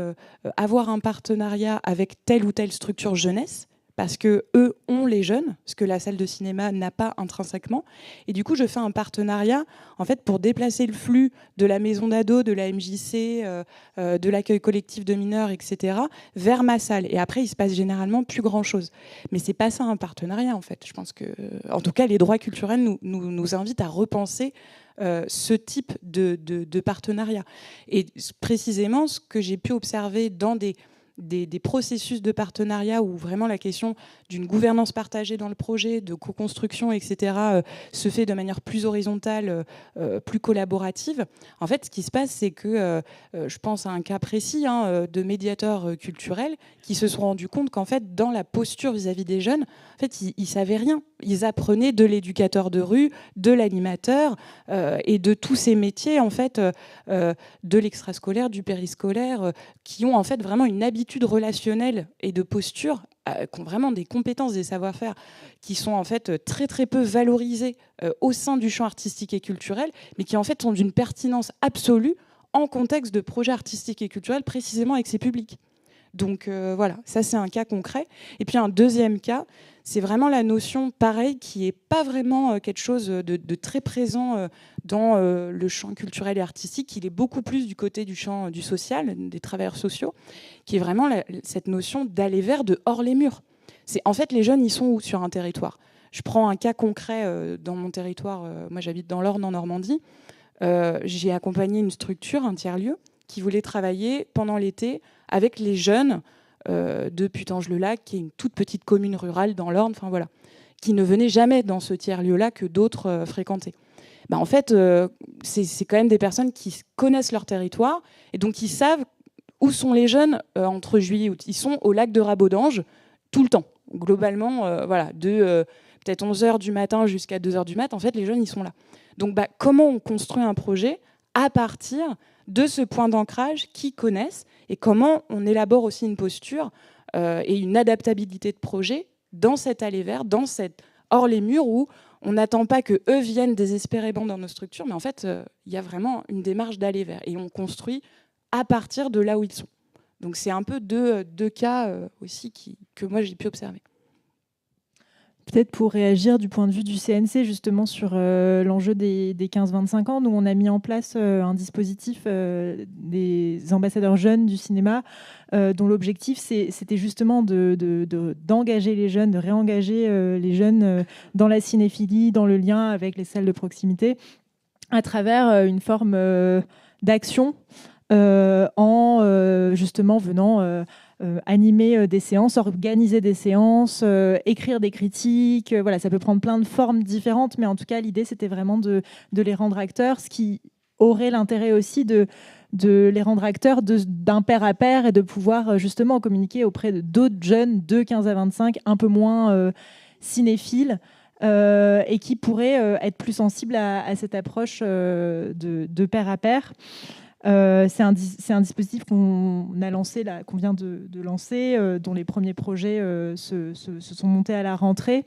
avoir un partenariat avec telle ou telle structure jeunesse parce que eux ont les jeunes, ce que la salle de cinéma n'a pas intrinsèquement. Et du coup, je fais un partenariat en fait pour déplacer le flux de la maison d'ado, de la MJC, de l'accueil collectif de mineurs, etc., vers ma salle. Et après, il se passe généralement plus grand-chose. Mais c'est pas ça un partenariat en fait. Je pense que, en tout cas, les droits culturels nous invitent à repenser ce type de partenariat. Et précisément, ce que j'ai pu observer dans des processus de partenariat où vraiment la question d'une gouvernance partagée dans le projet, de co-construction, etc., se fait de manière plus horizontale, plus collaborative. En fait, ce qui se passe, c'est que je pense à un cas précis de médiateurs culturels qui se sont rendus compte qu'en fait, dans la posture vis-à-vis des jeunes, en fait, ils savaient rien. Ils apprenaient de l'éducateur de rue, de l'animateur et de tous ces métiers, en fait, de l'extrascolaire, du périscolaire, qui ont en fait vraiment une habitude relationnelle et de posture, qui ont vraiment des compétences, des savoir-faire qui sont en fait très très peu valorisés au sein du champ artistique et culturel, mais qui en fait sont d'une pertinence absolue en contexte de projet artistique et culturel, précisément avec ces publics. Donc voilà, ça c'est un cas concret. Et puis un deuxième cas, c'est vraiment la notion, pareil, qui n'est pas vraiment quelque chose de très présent dans le champ culturel et artistique. Il est beaucoup plus du côté du champ du social, des travailleurs sociaux, qui est vraiment cette notion d'aller vers, de hors les murs. En fait, les jeunes, ils sont où sur un territoire ? Je prends un cas concret dans mon territoire. Moi, j'habite dans l'Orne, en Normandie. J'ai accompagné une structure, un tiers-lieu, qui voulait travailler pendant l'été avec les jeunes de Putange-le-Lac, qui est une toute petite commune rurale dans l'Orne, enfin voilà, qui ne venaient jamais dans ce tiers-lieu-là que d'autres fréquentaient. En fait, c'est quand même des personnes qui connaissent leur territoire et donc qui savent où sont les jeunes entre juillet et août. Ils sont au lac de Rabaudange tout le temps. Globalement, voilà, de peut-être 11h du matin jusqu'à 2h du mat', en fait, les jeunes, ils sont là. Donc, comment on construit un projet à partir de ce point d'ancrage qu'ils connaissent et comment on élabore aussi une posture et une adaptabilité de projet dans cet aller vers, dans cette hors les murs où on n'attend pas que eux viennent désespérément dans nos structures, mais en fait, il y a vraiment une démarche d'aller vers et on construit à partir de là où ils sont. Donc c'est un peu deux cas aussi que moi j'ai pu observer. Peut-être pour réagir du point de vue du CNC justement sur l'enjeu des 15-25 ans, nous on a mis en place un dispositif des ambassadeurs jeunes du cinéma dont l'objectif c'était justement d'engager les jeunes, de réengager les jeunes dans la cinéphilie, dans le lien avec les salles de proximité à travers une forme d'action en justement venant animer des séances, organiser des séances, écrire des critiques. Voilà, ça peut prendre plein de formes différentes, mais en tout cas, l'idée, c'était vraiment de les rendre acteurs, ce qui aurait l'intérêt aussi de les rendre acteurs d'un pair à pair et de pouvoir justement communiquer auprès d'autres jeunes de 15 à 25, un peu moins cinéphiles, et qui pourraient être plus sensibles à cette approche de pair à pair. C'est un dispositif qu'on vient de lancer, dont les premiers projets se sont montés à la rentrée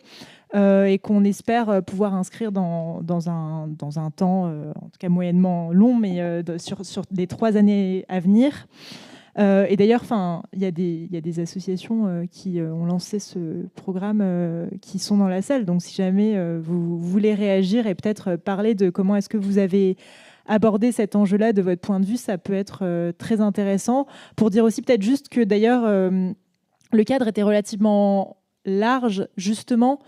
et qu'on espère pouvoir inscrire dans un temps, en tout cas moyennement long, mais sur les 3 années à venir. Et d'ailleurs, il y a des associations qui ont lancé ce programme qui sont dans la salle. Donc, si jamais vous voulez réagir et peut-être parler de comment est-ce que vous avez abordé cet enjeu-là de votre point de vue, ça peut être très intéressant. Pour dire aussi peut-être juste que d'ailleurs, le cadre était relativement large, justement,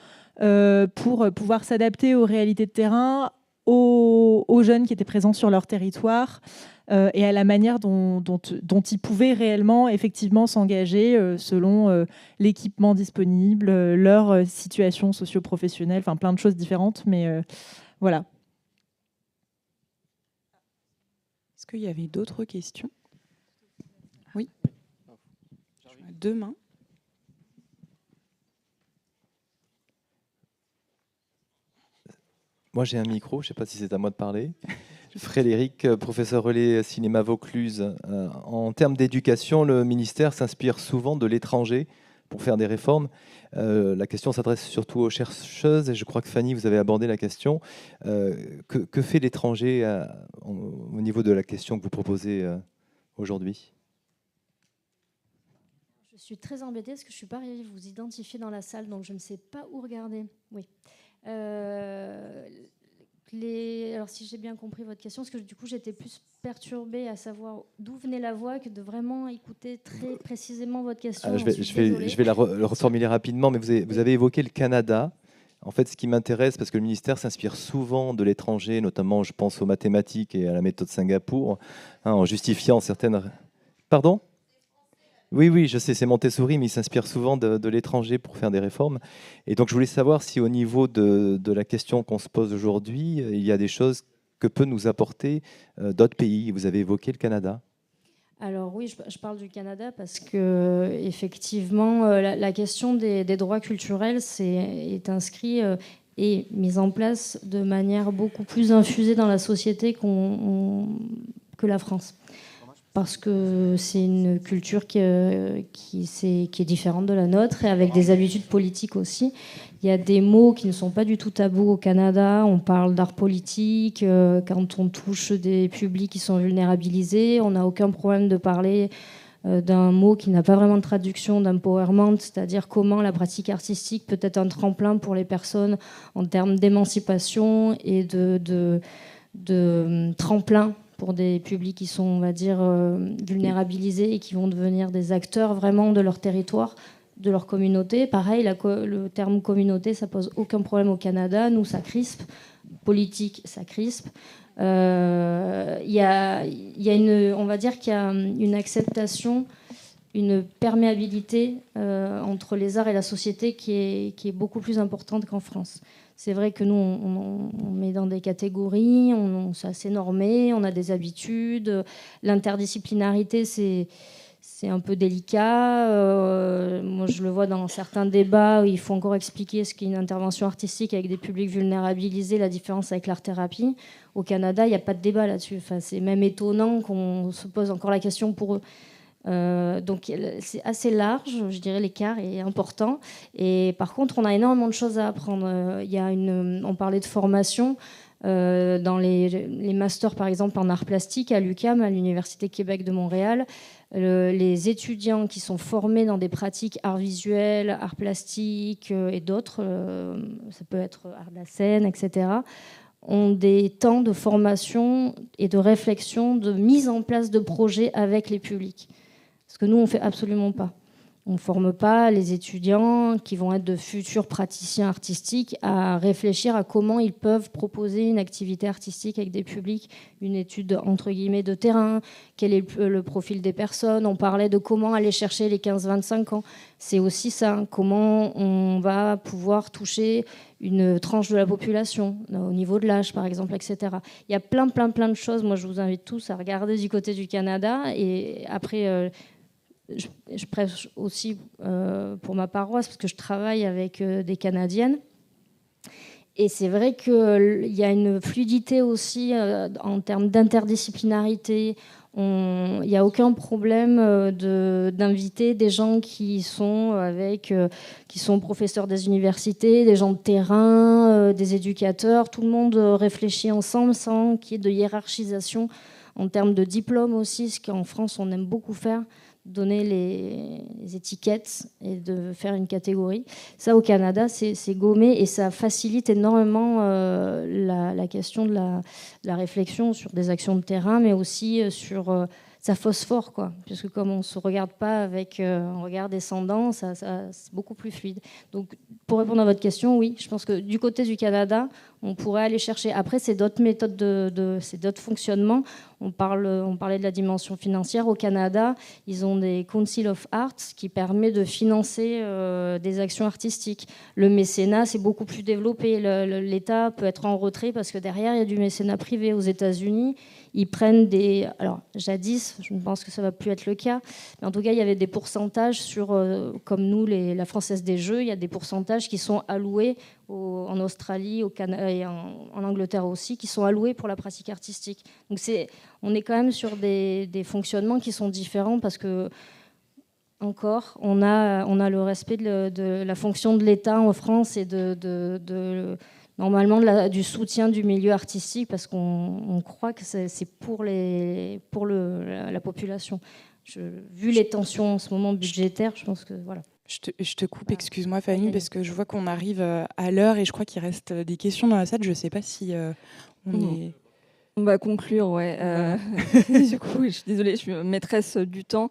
pour pouvoir s'adapter aux réalités de terrain, aux jeunes qui étaient présents sur leur territoire et à la manière dont ils pouvaient réellement, effectivement, s'engager selon l'équipement disponible, leur situation socio-professionnelle, enfin plein de choses différentes, mais voilà. Est-ce qu'il y avait d'autres questions? Oui. Deux mains. Moi, j'ai un micro, je ne sais pas si c'est à moi de parler. Frédéric, professeur relais cinéma Vaucluse. En termes d'éducation, le ministère s'inspire souvent de l'étranger pour faire des réformes. La question s'adresse surtout aux chercheuses, et je crois que Fanny, vous avez abordé la question. Que fait l'étranger au niveau de la question que vous proposez aujourd'hui? Je suis très embêtée parce que je ne suis pas arrivée à vous identifier dans la salle, donc je ne sais pas où regarder. Oui. Alors, si j'ai bien compris votre question, parce que du coup, j'étais plus perturbée à savoir d'où venait la voix que de vraiment écouter très précisément votre question. Je vais la reformuler rapidement, mais vous avez évoqué le Canada. En fait, ce qui m'intéresse, parce que le ministère s'inspire souvent de l'étranger, notamment, je pense aux mathématiques et à la méthode Singapour, en justifiant certaines... Pardon ? Oui, je sais, c'est Montessori, mais il s'inspire souvent de l'étranger pour faire des réformes. Et donc, je voulais savoir si au niveau de la question qu'on se pose aujourd'hui, il y a des choses que peut nous apporter d'autres pays. Vous avez évoqué le Canada. Alors oui, je parle du Canada parce que effectivement, la question des droits culturels est inscrite et mise en place de manière beaucoup plus infusée dans la société que la France. Parce que c'est une culture qui est différente de la nôtre et avec des habitudes politiques aussi. Il y a des mots qui ne sont pas du tout tabous au Canada. On parle d'art politique. Quand on touche des publics qui sont vulnérabilisés, on n'a aucun problème de parler d'un mot qui n'a pas vraiment de traduction, d'empowerment, c'est-à-dire comment la pratique artistique peut être un tremplin pour les personnes en termes d'émancipation et de tremplin pour des publics qui sont, on va dire, vulnérabilisés et qui vont devenir des acteurs vraiment de leur territoire, de leur communauté. Pareil, le terme communauté, ça pose aucun problème au Canada. Nous, ça crispe. Politique, ça crispe. On va dire qu'il y a une acceptation, une perméabilité entre les arts et la société qui est beaucoup plus importante qu'en France. C'est vrai que nous, on met dans des catégories, c'est assez normé, on a des habitudes. L'interdisciplinarité, c'est un peu délicat. Moi, je le vois dans certains débats où il faut encore expliquer ce qu'est une intervention artistique avec des publics vulnérabilisés, la différence avec l'art-thérapie. Au Canada, il n'y a pas de débat là-dessus. Enfin, c'est même étonnant qu'on se pose encore la question pour eux. Donc c'est assez large, je dirais, l'écart est important. Et par contre, on a énormément de choses à apprendre. On parlait de formation. Dans les masters, par exemple, en art plastique à l'UQAM, à l'Université Québec de Montréal, les étudiants qui sont formés dans des pratiques art visuel, art plastique et d'autres, ça peut être art de la scène, etc., ont des temps de formation et de réflexion, de mise en place de projets avec les publics. Ce que nous, on ne fait absolument pas. On ne forme pas les étudiants qui vont être de futurs praticiens artistiques à réfléchir à comment ils peuvent proposer une activité artistique avec des publics, une étude entre guillemets de terrain, quel est le profil des personnes. On parlait de comment aller chercher les 15-25 ans. C'est aussi ça, comment on va pouvoir toucher une tranche de la population, au niveau de l'âge par exemple, etc. Il y a plein de choses. Moi, je vous invite tous à regarder du côté du Canada et après... Je prêche aussi pour ma paroisse parce que je travaille avec des Canadiennes Et c'est vrai qu'il y a une fluidité aussi en termes d'interdisciplinarité. Il n'y a aucun problème d'inviter des gens qui sont professeurs des universités, des gens de terrain, des éducateurs. Tout le monde réfléchit ensemble sans qu'il y ait de hiérarchisation en termes de diplôme aussi, ce qu'en France on aime beaucoup faire, donner les étiquettes et de faire une catégorie. Ça, au Canada, c'est gommé et ça facilite énormément la question de la réflexion sur des actions de terrain, mais aussi sur ça phosphore, quoi. Puisque comme on ne se regarde pas avec un regard descendant, ça, c'est beaucoup plus fluide. Donc, pour répondre à votre question, oui, je pense que du côté du Canada, on pourrait aller chercher. Après, c'est d'autres méthodes, c'est d'autres fonctionnements. On parlait de la dimension financière. Au Canada, ils ont des Council of Arts qui permet de financer des actions artistiques. Le mécénat, c'est beaucoup plus développé. L'État peut être en retrait parce que derrière, il y a du mécénat privé. Aux États-Unis, ils prennent des... Alors, jadis, je pense que ça ne va plus être le cas, mais en tout cas, il y avait des pourcentages sur, comme nous, la Française des Jeux, il y a des pourcentages qui sont alloués en Australie, au Canada et en Angleterre aussi, qui sont alloués pour la pratique artistique. Donc, on est quand même sur des fonctionnements qui sont différents parce que, encore, on a le respect de la fonction de l'État en France et normalement du soutien du milieu artistique parce qu'on croit que c'est pour la population. Vu les tensions en ce moment budgétaires, je pense que voilà. Je te coupe, excuse-moi Fanny, parce que je vois qu'on arrive à l'heure et je crois qu'il reste des questions dans la salle. Je ne sais pas si On va conclure, ouais. Du coup, je suis désolée, je suis maîtresse du temps.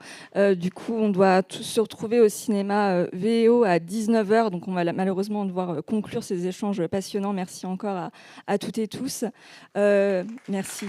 Du coup, on doit tous se retrouver au cinéma VO à 19h. Donc, on va malheureusement devoir conclure ces échanges passionnants. Merci encore à toutes et tous. Merci.